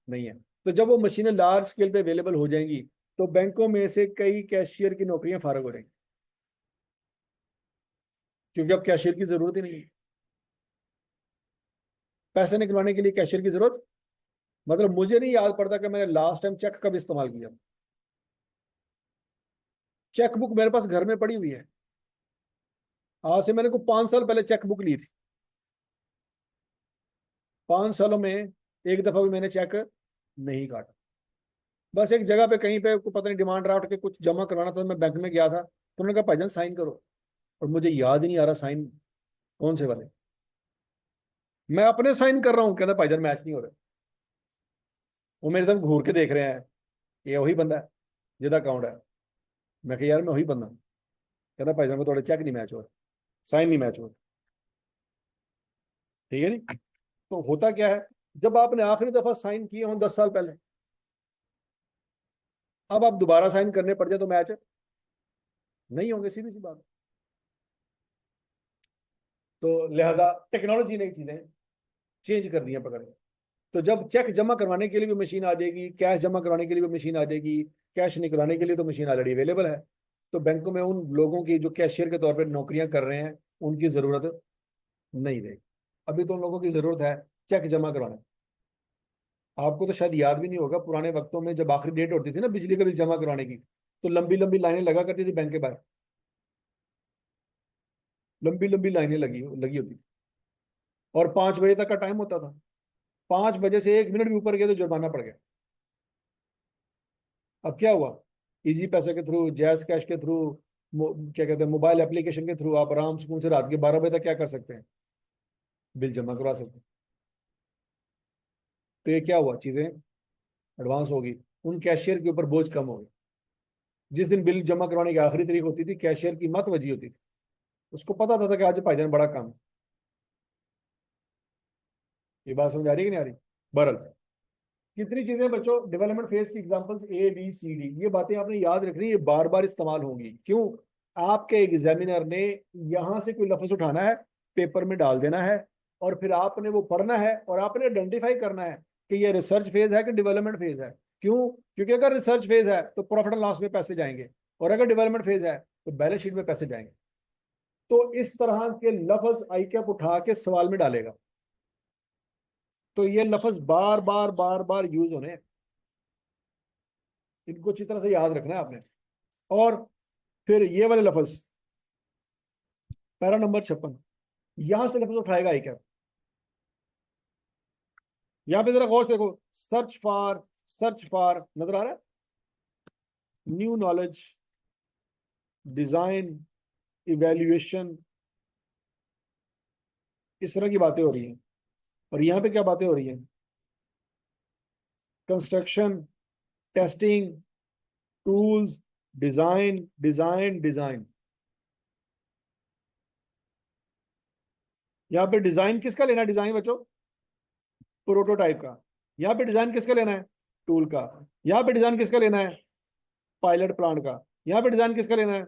नहीं है। तो जब वो मशीनें लार्ज स्केल पे अवेलेबल हो जाएंगी तो बैंकों में से कई कैशियर की नौकरियां फारग हो जाएंगी, क्योंकि अब कैशियर की जरूरत ही नहीं है। पैसे निकलवाने के लिए कैशियर की जरूरत, मतलब मुझे नहीं याद पड़ता कि मैंने लास्ट टाइम चेक कब इस्तेमाल किया। चेक बुक मेरे पास घर में पड़ी हुई है, आज से मैंने को 5 साल पहले चेक बुक ली थी। 5 सालों में एक दफा भी मैंने चेक नहीं काटा। बस एक जगह पे कहीं पे को पता नहीं डिमांड ड्राफ्ट के कुछ जमा करवाना था, मैं बैंक में गया था तो उन्होंने कहा भाईजान साइन करो, और मुझे याद ही नहीं आ रहा साइन कौन से वाले। मैं अपने साइन कर रहा हूँ, कहता भाईजान मैच नहीं हो रहा। वो मेरे तरफ घूर के देख रहे हैं, ये वही बंदा है जिदा अकाउंट है। मैं कहा यार मैं वही बंदा हूँ। कहता भाईजान वो थोड़े चेक नहीं मैच हो रहा, साइन नहीं मैच हो रहा। ठीक है नहीं, तो होता क्या है, जब आपने आखिरी दफा साइन किए हों 10 साल पहले, अब आप दोबारा साइन करने पड़ जाए तो मैच नहीं होंगे, सीधी सी बात। तो लिहाजा टेक्नोलॉजी ने चीजें चेंज कर दी हैं पकड़ के। तो जब चेक जमा करवाने के लिए भी मशीन आ जाएगी, कैश जमा करवाने के लिए भी मशीन आ जाएगी, कैश निकलाने के लिए तो मशीन ऑलरेडी अवेलेबल है। तो बैंकों में उन लोगों की जो कैशियर के तौर पर नौकरियां कर रहे हैं उनकी जरूरत नहीं रहेगी। अभी तो उन लोगों की जरूरत है चेक जमा करवाने। आपको तो शायद याद भी नहीं होगा, पुराने वक्तों में जब आखिरी डेट होती थी ना बिजली का बिल जमा करवाने की, तो लंबी लंबी लाइनें लगा करती थी बैंक के बाहर। लंबी लंबी लाइनें लगी लगी होती थी, और 5 बजे तक का टाइम होता था। 5 बजे से 1 मिनट भी ऊपर गया तो जुर्माना पड़ गया। अब क्या हुआ, इजी पैसे के थ्रू, जैज कैश के थ्रू, क्या कहते हैं, मोबाइल एप्लीकेशन के थ्रू आप आराम सुकून से रात के 12 बजे तक क्या कर सकते हैं, बिल जमा करवा सकते हैं। तो ये क्या हुआ, चीजें एडवांस होगी, उन कैशियर के ऊपर बोझ कम हो गया। जिस दिन बिल जमा करवाने की आखिरी तारीख होती थी, कैशियर की मत वजी होती थी, उसको पता था कि आज भाईजान बड़ा काम है। ये बात समझ आ रही है कि नहीं आ रही? बहरल, कितनी चीजें बच्चों, डेवलपमेंट फेज की एग्जांपल्स ABCD, ये बातें आपने याद रखनी, ये बार बार इस्तेमाल होंगी। क्यों? आपके एग्जामिनर ने यहां से कोई लफ्ज उठाना है, पेपर में डाल देना है, और फिर आपने वो पढ़ना है और आपने आइडेंटिफाई करना है कि ये रिसर्च फेज है कि डेवलपमेंट फेज है। क्यों? क्योंकि अगर रिसर्च फेज है तो प्रॉफिट एंड लॉस में पैसे जाएंगे, और अगर डेवलपमेंट फेज है तो बैलेंस शीट में पैसे जाएंगे। तो इस तरह के लफ्ज आई कैप उठा के सवाल में डालेगा, तो ये लफ्ज बार बार बार बार यूज होने हैं। इनको अच्छी तरह से याद रखना है आपने। और फिर ये वाले लफ्ज, पैरा नंबर 56, यहां से लफ्ज उठाएगा आई कैप। यहां पे जरा गौर से देखो, सर्च फॉर नजर आ रहा है, न्यू नॉलेज, डिजाइन, इवेल्युएशन, इस तरह की बातें हो रही हैं। और यहां पे क्या बातें हो रही हैं, construction, testing, tools, design design design. यहाँ पे डिजाइन किसका लेना है, डिजाइन बच्चों प्रोटोटाइप का। यहाँ पे डिजाइन किसका लेना है, टूल का। यहाँ पे डिजाइन किसका लेना है, पायलट प्लांट का। यहाँ पे डिजाइन किसका लेना है,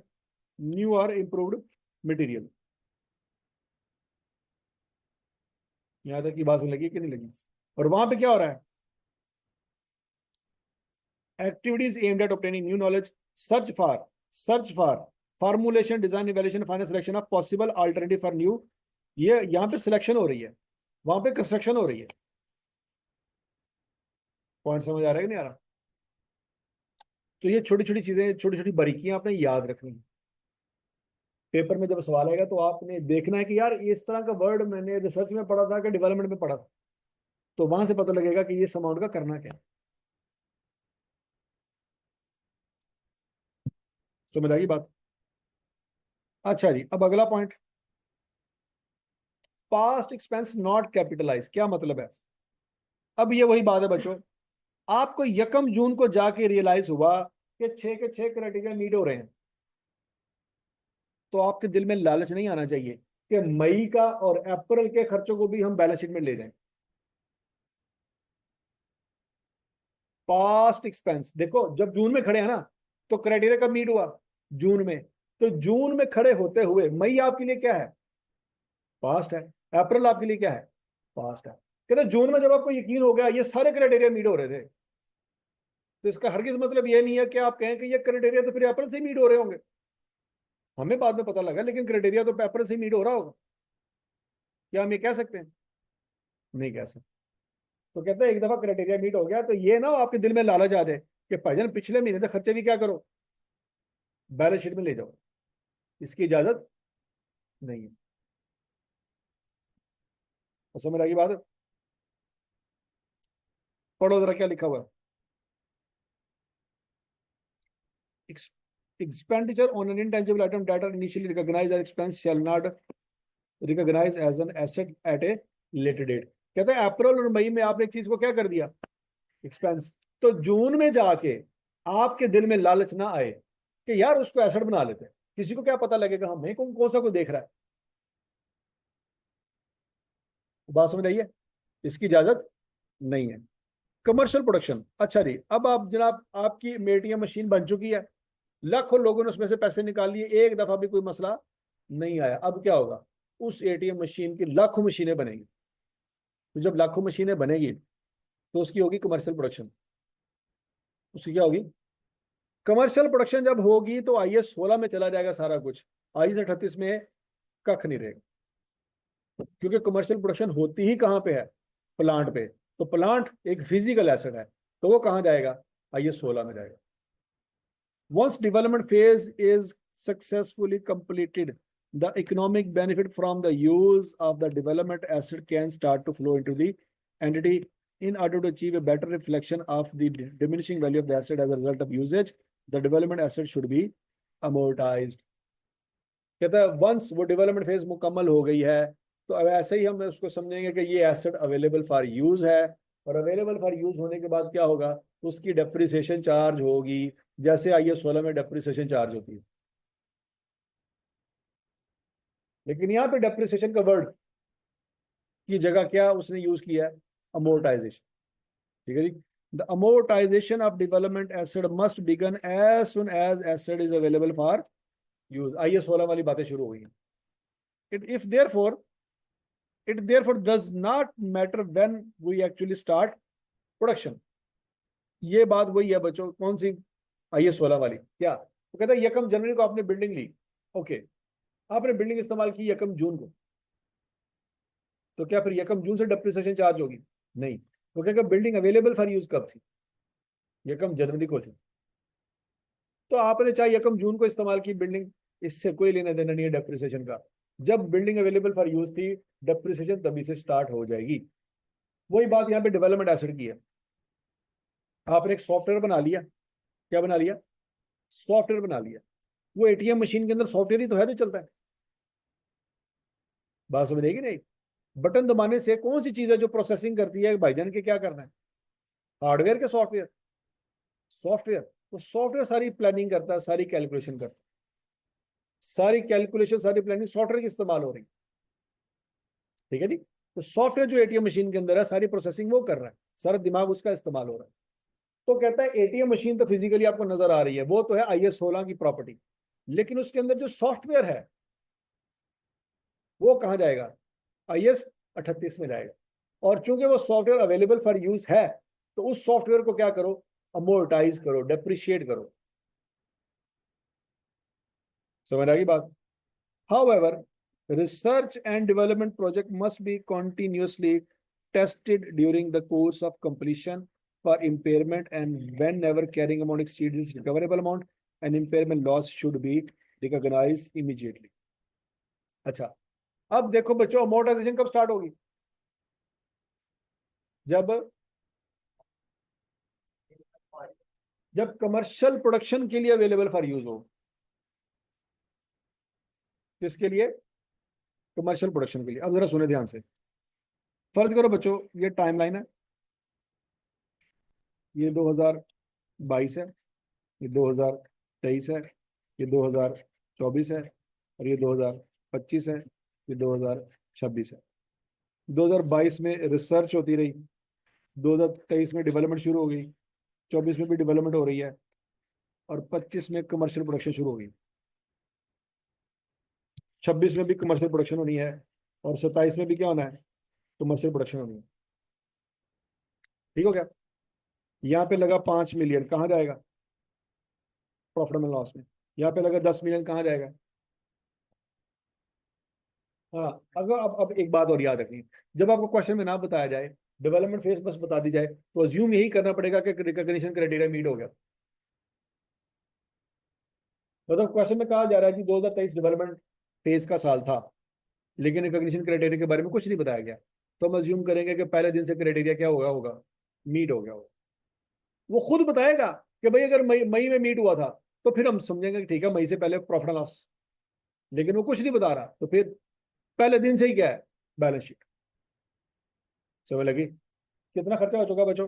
न्यू और इम्प्रूव्ड मटेरियल। यहाँ तक की बात लगी कि नहीं लगी? और वहां पे क्या हो रहा है, activities aimed at obtaining new knowledge, search for formulation, design, evaluation, final selection of possible alternative for new. ये यहाँ पे सिलेक्शन हो रही है, वहां पे कंस्ट्रक्शन हो रही है। पॉइंट समझ आ रहा है कि नहीं आ रहा? तो ये छोटी छोटी चीजें, छोटी छोटी बारीकियां आपने याद रखनी है। पेपर में जब सवाल आएगा तो आपने देखना है कि यार इस तरह का वर्ड मैंने रिसर्च में पढ़ा था कि डेवलपमेंट में पढ़ा था, तो वहां से पता लगेगा कि ये अमाउंट का करना क्या है। समझ आएगी बात? अच्छा जी, अब अगला point, past expense not capitalise, क्या मतलब है? अब ये वही बात है बच्चों, आपको 1 जून को जाके रियलाइज हुआ कि 6 के 6 क्राइटेरिया मीट हो रहे हैं, तो आपके दिल में लालच नहीं आना चाहिए कि मई का और अप्रैल के खर्चों को भी हम बैलेंस शीट में ले जाएं। पास्ट एक्सपेंस देखो, जब जून में खड़े हैं ना, तो क्राइटेरिया कब मीट हुआ? जून में। तो जून में खड़े होते हुए मई आपके लिए क्या है? पास्ट है। अप्रैल आपके लिए क्या है? पास्ट है। कहते जून में जब आपको यकीन हो गया ये सारे क्राइटेरिया मीट हो रहे थे, तो इसका हरगिज मतलब ये नहीं है कि आप कहें कि ये क्राइटेरिया तो फिर अप्रैल से मीट हो रहे होंगे। हमें बाद में पता लगा, लेकिन क्राइटेरिया तो अप्रैल से मीट हो रहा होगा। क्या हम ये कह सकते हैं? नहीं कह सकते। तो कहते हैं एक दफा क्राइटेरिया मीट हो गया तो ये ना आपके दिल में लालच आ जाए कि भाईजान पिछले महीने तक खर्चे भी क्या करो, बैलेंस शीट में ले जाओ। इसकी इजाजत नहीं है। तो समझ आ गई बात? पढ़ो जरा क्या लिखा हुआ है। Expenditure on an intangible item that are initially recognized as expense shall not recognize as an asset at a later date। कहते हैं अप्रैल और मई में आपने एक चीज को क्या कर दिया? एक्सपेंस। तो जून में जाके आपके दिल में लालच ना आए कि यार उसको एसेट बना लेते हैं। किसी को क्या पता लगेगा हमें कौन सा कोई देख रहा है? बात समझ आई है? इसकी इजाजत नहीं है। कमर्शियल प्रोडक्शन, अच्छा जी, अब आप जनाब आपकी एटीएम मशीन बन चुकी है, लाखों लोगों ने उसमें से पैसे निकाल लिए, एक दफा भी कोई मसला नहीं आया। अब क्या होगा? उस एटीएम मशीन की लाखों मशीनें बनेंगी। तो जब लाखों मशीनें बनेगी तो उसकी होगी कमर्शियल प्रोडक्शन। उसकी क्या होगी? कमर्शियल प्रोडक्शन जब होगी तो आईएस 16 में चला जाएगा सारा कुछ, आईएस 38 में कख नहीं रहेगा। क्योंकि कमर्शियल प्रोडक्शन होती ही कहाँ पे है? प्लांट पे। तो प्लांट एक फिजिकल एसेट है, तो वो कहाँ जाएगा? आईएस 16 में जाएगा। Once development phase is successfully completed, the economic benefit from the use of the development asset can start to flow into the entity. In order to achieve a better reflection of the diminishing value of the asset as a result of usage, the development asset should be amortized। कहता है वंस वो डेवलपमेंट फेज मुकम्मल हो गई है तो अब ऐसे ही हम उसको समझेंगे कि ये एसेट अवेलेबल फॉर यूज है, और अवेलेबल फॉर यूज होने के बाद क्या होगा? उसकी डेप्रिसिएशन चार्ज होगी, जैसे आईएस 16 में डेप्रिसिएशन चार्ज होती है। लेकिन यहाँ पे डेप्रिसिएशन का वर्ड की जगह क्या उसने यूज किया है? अमोर्टाइजेशन। ठीक है जी। The amortization of development asset must begin as soon as asset is available for use. IS 16 वाली बातें शुरू हो गई। If therefore does not matter when we actually start production। ये बात वही है बच्चों, कौन सी? आईएस 16 वाली। क्या तो कहता है? यकम जनवरी को आपने बिल्डिंग ली, ओके, आपने बिल्डिंग इस्तेमाल की यकम जून को, तो क्या फिर यकम जून से डेप्रिसिएशन चार्ज होगी? नहीं। तो क्या बिल्डिंग अवेलेबल फॉर यूज कब थी? यकम जनवरी को थी। तो आपने चाहे यकम जून को इस्तेमाल की बिल्डिंग, इससे कोई लेना देना नहीं है डेप्रिसिएशन का। जब बिल्डिंग अवेलेबल फॉर यूज थी, डेप्रिसिएशन तभी से स्टार्ट हो जाएगी। वही बात यहाँ पे डेवलपमेंट एसेट की है। आपने एक सॉफ्टवेयर बना लिया, क्या बना लिया? सॉफ्टवेयर बना लिया। वो एटीएम मशीन के अंदर सॉफ्टवेयर ही तो है जो चलता है। बात समझ आएगी नहीं? बटन दबाने से कौन सी चीज है जो प्रोसेसिंग करती है भाईजान के क्या करना है? हार्डवेयर के सॉफ्टवेयर? सॉफ्टवेयर। तो सॉफ्टवेयर सारी प्लानिंग करता है, सारी कैलकुलेशन करता है, सारी कैलकुलेशन सारी प्लानिंग सॉफ्टवेयर की इस्तेमाल हो रही है। ठीक है जी। तो सॉफ्टवेयर जो एटीएम मशीन के अंदर है सारी प्रोसेसिंग वो कर रहा है, सारा दिमाग उसका इस्तेमाल हो रहा है। तो कहता है एटीएम मशीन तो फिजिकली आपको नजर आ रही है, वो तो है आईएस 16 की प्रॉपर्टी, लेकिन उसके अंदर जो सॉफ्टवेयर है वो कहाँ जाएगा? आईएस 38 में जाएगा। और चूंकि वो सॉफ्टवेयर अवेलेबल फॉर यूज है, तो उस सॉफ्टवेयर को क्या करो? अमोर्टाइज करो, डेप्रिशिएट करो। समझ आ गई बात? However, research and development project must be continuously tested during the course of completion for impairment, and whenever carrying amount exceeds its recoverable amount, an impairment loss should be recognized immediately। अच्छा, अब देखो बच्चों अमोर्टाइजेशन कब स्टार्ट होगी? जब जब कमर्शियल प्रोडक्शन के लिए अवेलेबल फॉर यूज हो। किसके लिए? कमर्शियल प्रोडक्शन के लिए। अब जरा सुने ध्यान से। फर्ज करो बच्चों ये टाइमलाइन है, ये 2022 है, ये 2023 है, ये 2024 है, और ये 2025 है, ये 2026 है। 2022 में रिसर्च होती रही, 2023 में डेवलपमेंट शुरू हो गई, 24 में भी डेवलपमेंट हो रही है, और 25 में कमर्शियल प्रोडक्शन शुरू हो गई। 26 में भी कमर्शियल प्रोडक्शन होनी है, और 27 में भी क्या होना है, कमर्शियल प्रोडक्शन होनी है। ठीक हो गया। यहाँ पे लगा 5 मिलियन, कहाँ जाएगा, प्रॉफिट एंड लॉस में। यहाँ पे लगा 10 मिलियन, कहाँ जाएगा। हाँ, अगर अब एक बात और याद रखनी है, जब आपको क्वेश्चन में ना बताया जाए, डेवलपमेंट फेज बस बता दी जाए, तो अज्यूम यही करना पड़ेगा कि रिकॉग्निशन क्राइटेरिया मीट हो गया। मतलब क्वेश्चन में कहा जा रहा है कि 2023 डेवलपमेंट फेज का साल था, लेकिन रिकॉग्निशन क्राइटेरिया के बारे में कुछ नहीं बताया गया, तो हम अज्यूम करेंगे कि पहले दिन से क्राइटेरिया क्या होगा, मीट हो गया होगा। वो खुद बताएगा कि भाई अगर मई मई में मीट हुआ था, तो फिर हम समझेंगे कि ठीक है, मई से पहले प्रॉफिट एंड लॉस, लेकिन वो कुछ नहीं बता रहा, तो फिर पहले दिन से ही क्या है, बैलेंस शीट। समझ लगी। कितना खर्चा हो चुका बच्चों,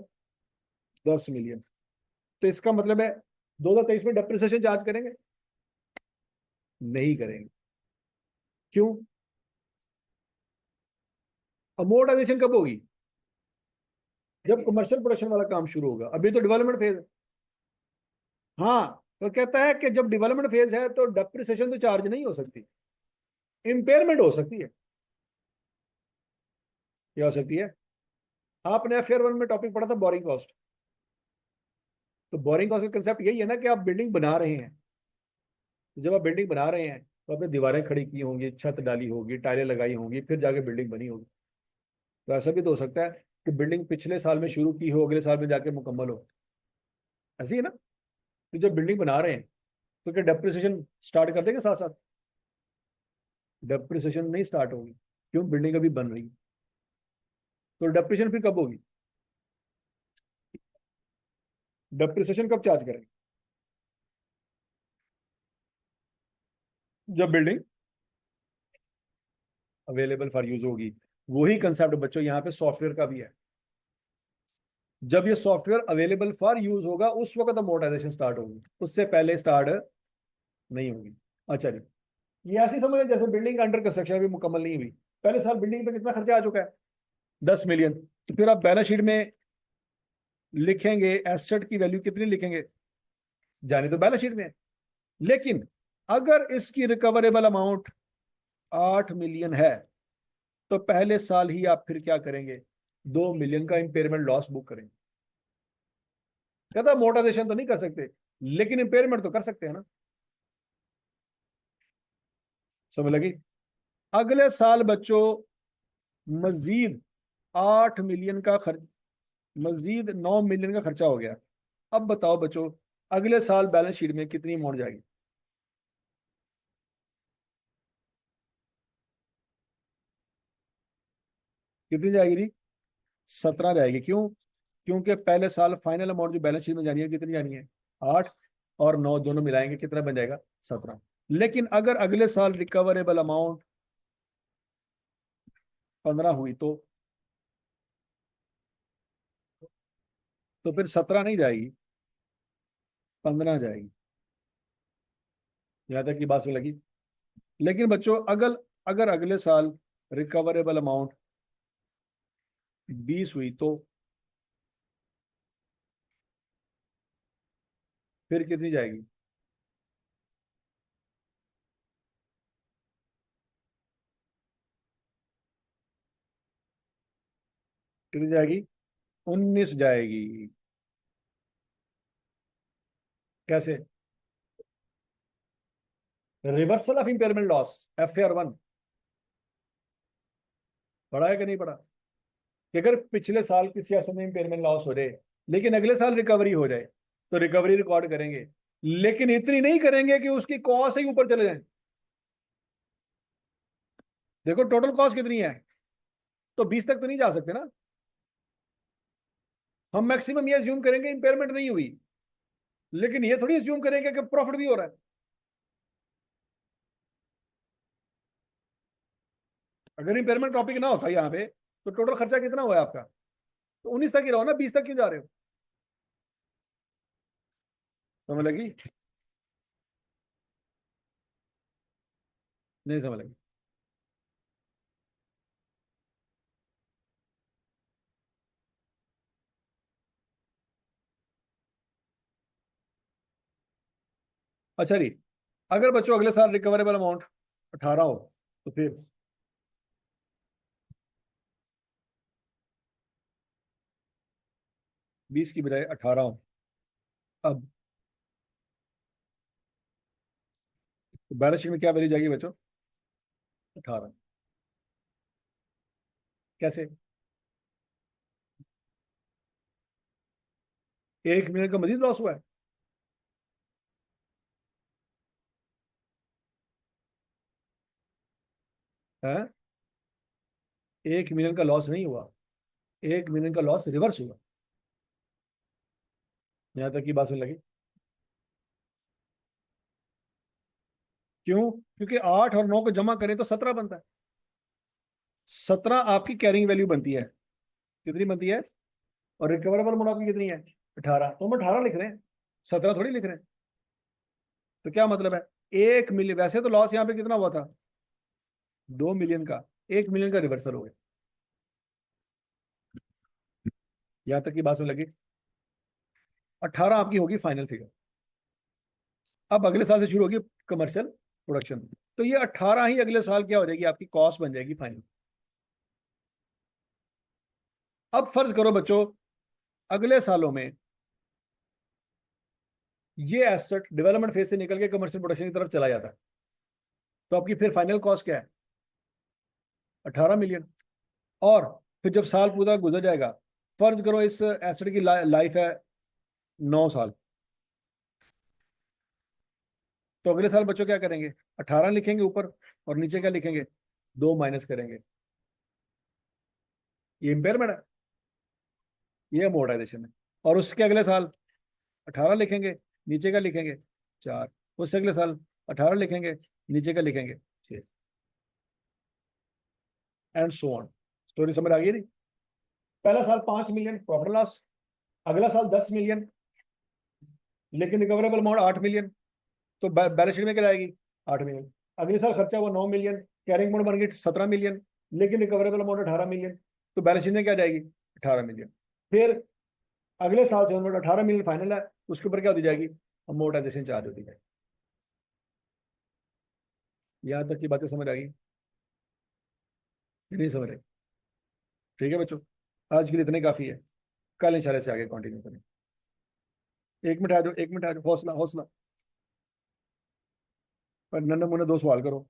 10 मिलियन। तो इसका मतलब है 2023 में डेप्रिसिएशन चार्ज करेंगे, नहीं करेंगे। क्यों, अमोर्टाइजेशन कब होगी, जब कमर्शियल प्रोडक्शन वाला काम शुरू होगा, अभी तो डेवलपमेंट फेज है। हाँ, तो कहता है कि जब डेवलपमेंट फेज है तो डेप्रिसिएशन तो चार्ज नहीं हो सकती, इंपेयरमेंट हो सकती है। क्या हो सकती है, आपने FR 1 में टॉपिक पढ़ा था बोरिंग कॉस्ट। तो बोरिंग कॉस्ट का कंसेप्ट यही है ना कि आप बिल्डिंग बना रहे हैं, तो जब आप बिल्डिंग बना रहे हैं तो आपने दीवारें खड़ी की होंगी, छत डाली होगी, टाइलें लगाई होंगी, फिर जाके बिल्डिंग बनी होगी। तो ऐसा भी तो हो सकता है कि बिल्डिंग पिछले साल में शुरू की हो, अगले साल में जाके मुकम्मल हो। ऐसी है ना। तो जब बिल्डिंग बना रहे हैं, तो क्या डेप्रिसिएशन स्टार्ट कर देंगे साथ साथ, डेप्रिसिएशन नहीं स्टार्ट होगी, क्यों, बिल्डिंग अभी बन रही है। तो डेप्रिसिएशन फिर कब होगी, डेप्रिसिएशन कब चार्ज करेंगे, जब बिल्डिंग अवेलेबल फॉर यूज होगी। वही कंसेप्ट बच्चों यहाँ पे सॉफ्टवेयर का भी है। जब ये सॉफ्टवेयर अवेलेबल फॉर यूज होगा, उस वक्त अमोर्टाइजेशन स्टार्ट होगी, उससे पहले स्टार्ट नहीं होगी। अच्छा जी, ये ऐसी समझ है जैसे बिल्डिंग अंडर कंस्ट्रक्शन अभी मुकम्मल नहीं हुई, पहले साल बिल्डिंग पे कितना खर्चा आ चुका है, 10 मिलियन। तो फिर आप बैलेंस शीट में लिखेंगे, एसेट की वैल्यू कितनी लिखेंगे, जाने तो बैलेंस शीट में है। लेकिन अगर इसकी रिकवरेबल अमाउंट 8 मिलियन है, तो पहले साल ही आप फिर क्या करेंगे, 2 मिलियन का इंपेयरमेंट लॉस बुक करेंगे। कहता मोटाइजेशन तो नहीं कर सकते, लेकिन इंपेयरमेंट तो कर सकते हैं ना। समझ लगी। अगले साल बच्चों मजीद 8 मिलियन का खर्च, मजीद 9 मिलियन का खर्चा हो गया। अब बताओ बच्चों, अगले साल बैलेंस शीट में कितनी अमाउंट जाएगी, कितनी जाएगी जी, 17 जाएगी। क्यों, क्योंकि पहले साल फाइनल अमाउंट जो बैलेंस शीट में जानी है कितनी जानी है, 8, और 9 दोनों मिलाएंगे कितना बन जाएगा, 17। लेकिन अगर अगले साल रिकवरेबल अमाउंट 15 हुई, तो फिर 17 नहीं जाएगी, 15 जाएगी। यहाँ तक की बात समझ लगी। लेकिन बच्चों अगर अगर अगले साल रिकवरेबल अमाउंट 20 हुई, तो फिर कितनी जाएगी, कितनी जाएगी, 19 जाएगी। कैसे, reversal of impairment loss, FR 1 पढ़ा है कि नहीं पढ़ा, कि अगर पिछले साल किसी एसेट में इंपेयरमेंट लॉस हो जाए, लेकिन अगले साल रिकवरी हो जाए, तो रिकवरी रिकॉर्ड करेंगे, लेकिन इतनी नहीं करेंगे कि उसकी कॉस्ट ही ऊपर चले जाए। देखो टोटल कॉस्ट कितनी है, तो 20 तक तो नहीं जा सकते ना। हम मैक्सिमम ये अज्यूम करेंगे इंपेयरमेंट नहीं हुई, लेकिन ये थोड़ी अज्यूम करेंगे कि प्रॉफिट भी हो रहा है। अगर इंपेयरमेंट टॉपिक ना होता यहाँ पे, तो टोटल खर्चा कितना हुआ है आपका, तो 19 तक ही रहो ना, 20 तक क्यों जा रहे हो। समझ लगी, नहीं समझ लगी। अच्छा जी, अगर बच्चों अगले साल रिकवरेबल अमाउंट 18 हो तो फिर 20 की बजाय 18 हो, अब तो बैलेंस शीट में क्या वैल्यू जाएगी बच्चों? 18। कैसे? 1 मिलियन का मजीद लॉस हुआ है? 1 मिलियन का लॉस नहीं हुआ, 1 मिलियन का लॉस रिवर्स हुआ। यहां तक की बात सुन लगी? क्यों? क्योंकि 8 और 9 को जमा करें तो 17 बनता है। 17 आपकी कैरिंग वैल्यू बनती है। कितनी बनती है? और रिकवरेबल अमाउंट आपकी कितनी है? 18। तो हम 18 लिख रहे हैं, 17 थोड़ी लिख रहे हैं। तो क्या मतलब है? 1 मिलियन, वैसे तो लॉस यहाँ पे कितना हुआ था? 2 मिलियन का। 1 मिलियन का रिवर्सल हो गया। यहां तक की बात सुन लगी? 18 आपकी होगी फाइनल फिगर। अब अगले साल से शुरू होगी कमर्शियल प्रोडक्शन। तो ये 18 ही अगले साल क्या हो जाएगी? आपकी कॉस्ट बन जाएगी फाइनल। अब फर्ज करो बच्चों, अगले सालों में ये एसेट डेवलपमेंट फेज से निकल के कमर्शियल प्रोडक्शन की तरफ चला जाता है, तो आपकी फिर फाइनल कॉस्ट क्या है? 18 मिलियन। और फिर जब साल पूरा गुजर जाएगा, फर्ज करो इस एसेट की लाइफ है 9 साल, तो अगले साल बच्चों क्या करेंगे? 18 लिखेंगे ऊपर, और नीचे क्या लिखेंगे? 2 माइनस करेंगे। ये इम्पेयरमेंट है, ये अमोर्टाइजेशन है। और उसके अगले साल 18 लिखेंगे, नीचे का लिखेंगे 4। उससे अगले साल 18 लिखेंगे, नीचे का लिखेंगे 6, एंड सो ऑन। स्टोरी समझ आ गई नहीं? पहला साल 5 मिलियन प्रॉफिट लॉस, अगला साल 10 मिलियन, लेकिन रिकवरेबल अमाउंट 8 मिलियन, तो बैलेंस शीट में क्या आएगी? 8 मिलियन। अगले साल खर्चा हुआ 9 मिलियन, कैरिंग अमाउंट बन गई 17 मिलियन, लेकिन रिकवरेबल अमाउंट 18 मिलियन, तो बैलेंस शीट में क्या जाएगी? 18 मिलियन। फिर अगले साल से 18 मिलियन फाइनल है, उसके ऊपर क्या होती जाएगी? अमोर्टाइजेशन चार्ज होती जाएगी। यहाँ तक की बातें समझ आ गई? नहीं समझ आई? ठीक है बच्चों, आज के लिए इतने काफी है। कल इंशाल्लाह से आगे कंटिन्यू करें। 1 मिनट आ जाओ, 1 मिनट आ जाओ, हौसला हौसला। पर नन्हे मुन्ने 2 सवाल करो।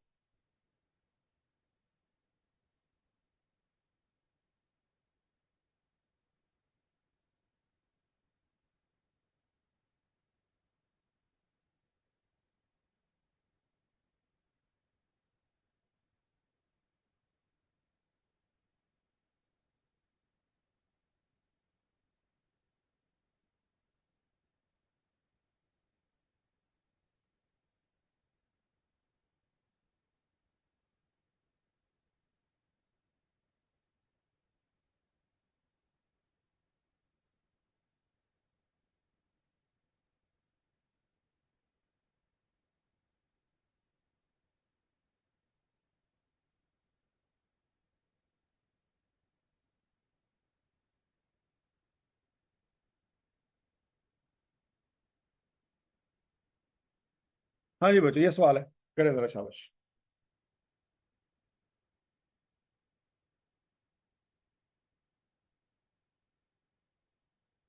हाँ जी बच्चों, ये सवाल है, करें जरा, शाबाश।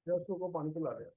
उसको को पानी पिला दे।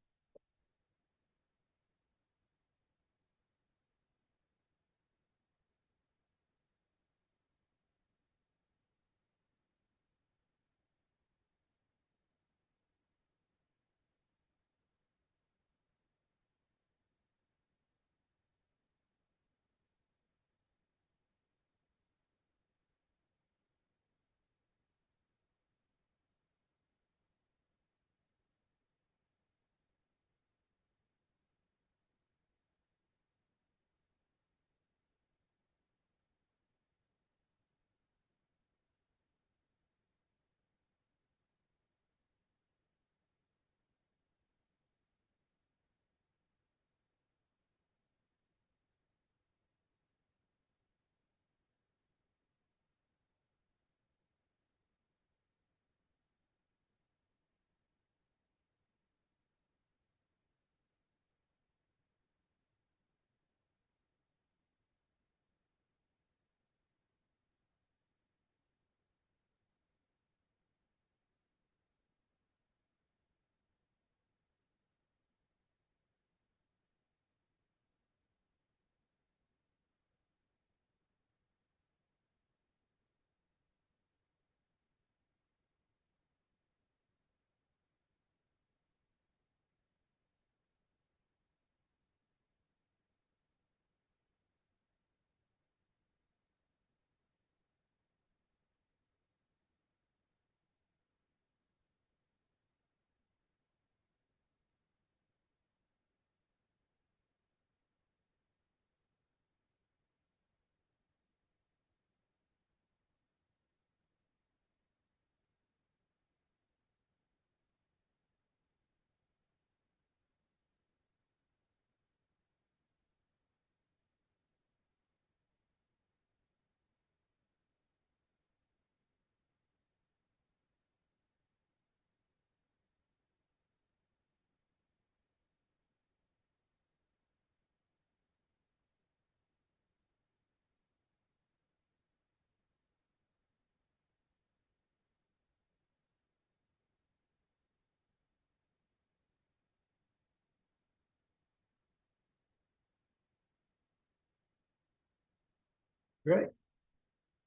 Right?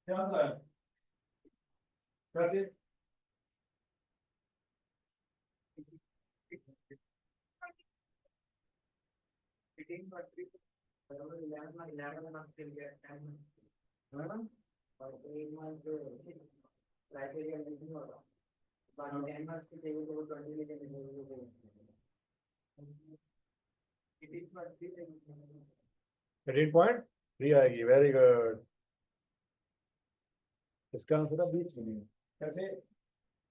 क्या होता है कैसे 13.3 आएगी। Very good. इसका आंसर है 20 मिलियन। कैसे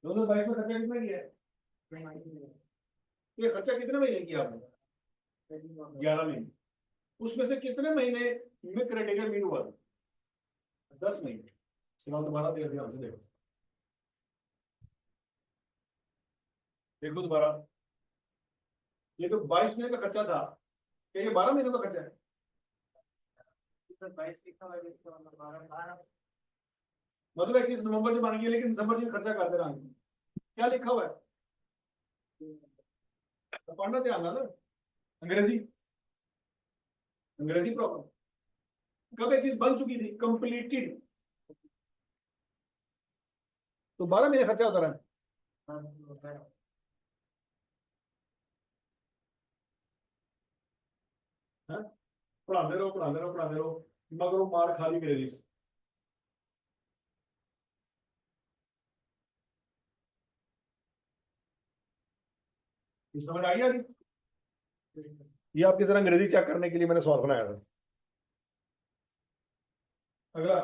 2022 में खर्चा कितना किया है? ये खर्चा कितने महीने किया आपने? 11 महीने। उसमें से कितने महीने में क्राइटेरिया मीट हुआ? 10 महीने। सवाल दोबारा देख ध्यान से देखो। देखो दोबारा, ये तो 22 महीने का खर्चा था, क्या ये 12 महीने का खर्चा है? 22 लिखा हुआ है, मतलब एक चीज नवंबर से बन गई लेकिन दिसंबर से खर्चा करते रहा। क्या लिखा हुआ है? तो पढ़ना ध्यान ना, अंग्रेजी, अंग्रेजी प्रॉब्लम। कब एक चीज बन चुकी थी, कंप्लीटेड, तो 12 महीने खर्चा होता रहा। हाँ? पढ़ाते रहो पढ़ाते रहो पढ़ाते रहो, मगर वो मार खाली अंग्रेजी से। ये समझ आ गया? ये आपकी जरा अंग्रेजी चेक करने के लिए मैंने सवाल बनाया था। अगला,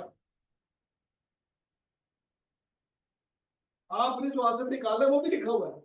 आपने जो आंसर निकाला है वो भी लिखा हुआ है।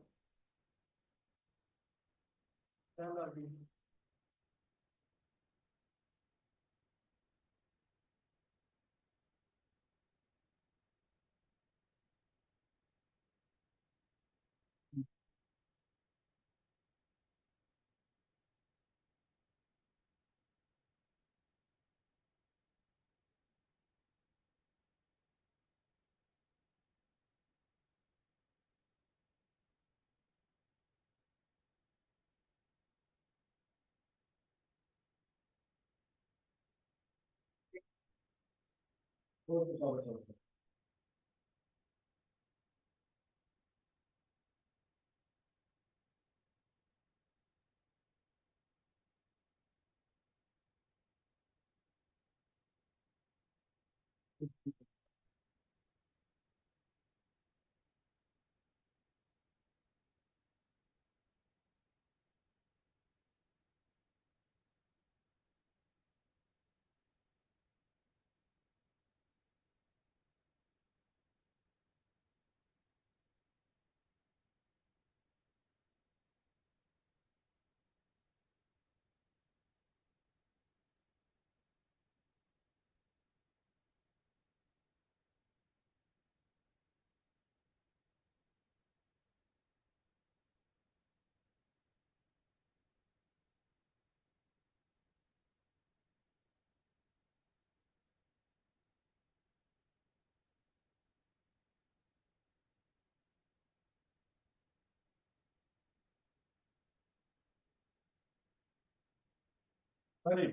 अरे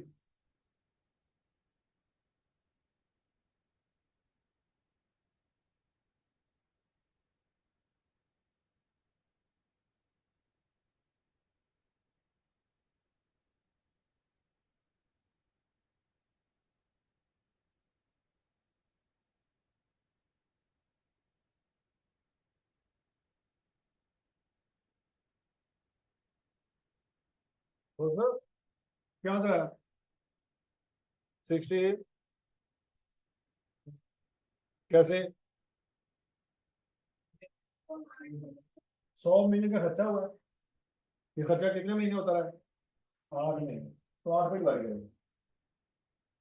तो सर क्या था? 60 कैसे? 100 महीने का खर्चा हुआ है। ये खर्चा कितने महीने होता है? 8 महीने। तो 8 में डिवाइड करें,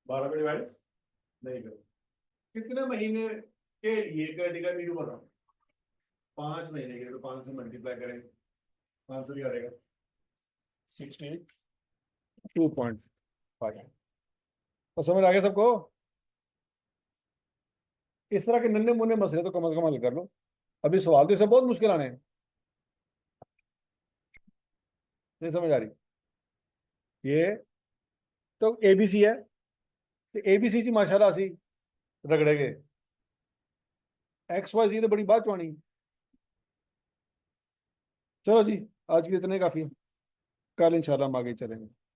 12 में डिवाइड नहीं करो। कितने महीने के लिए क्राइटेरिया मीट हुआ था? 5 महीने के, तो 5 से मल्टीप्लाई करें, आंसर क्या आएगा? 62.5। तो समझ आ गया सबको? इस तरह के नन्हे मुन्ने मसले तो कम से कम हल कर लो। अभी सवाल तो इसे बहुत मुश्किल आने हैं। नहीं समझ आ रही? ये तो एबीसी है, तो एबीसी जी माशाल्लाह सी रगड़े गए। XYZ तो बड़ी बात चुआनी। चलो जी, आज के लिए इतने काफी, कल इंशाल्लाह हम आगे चलेंगे।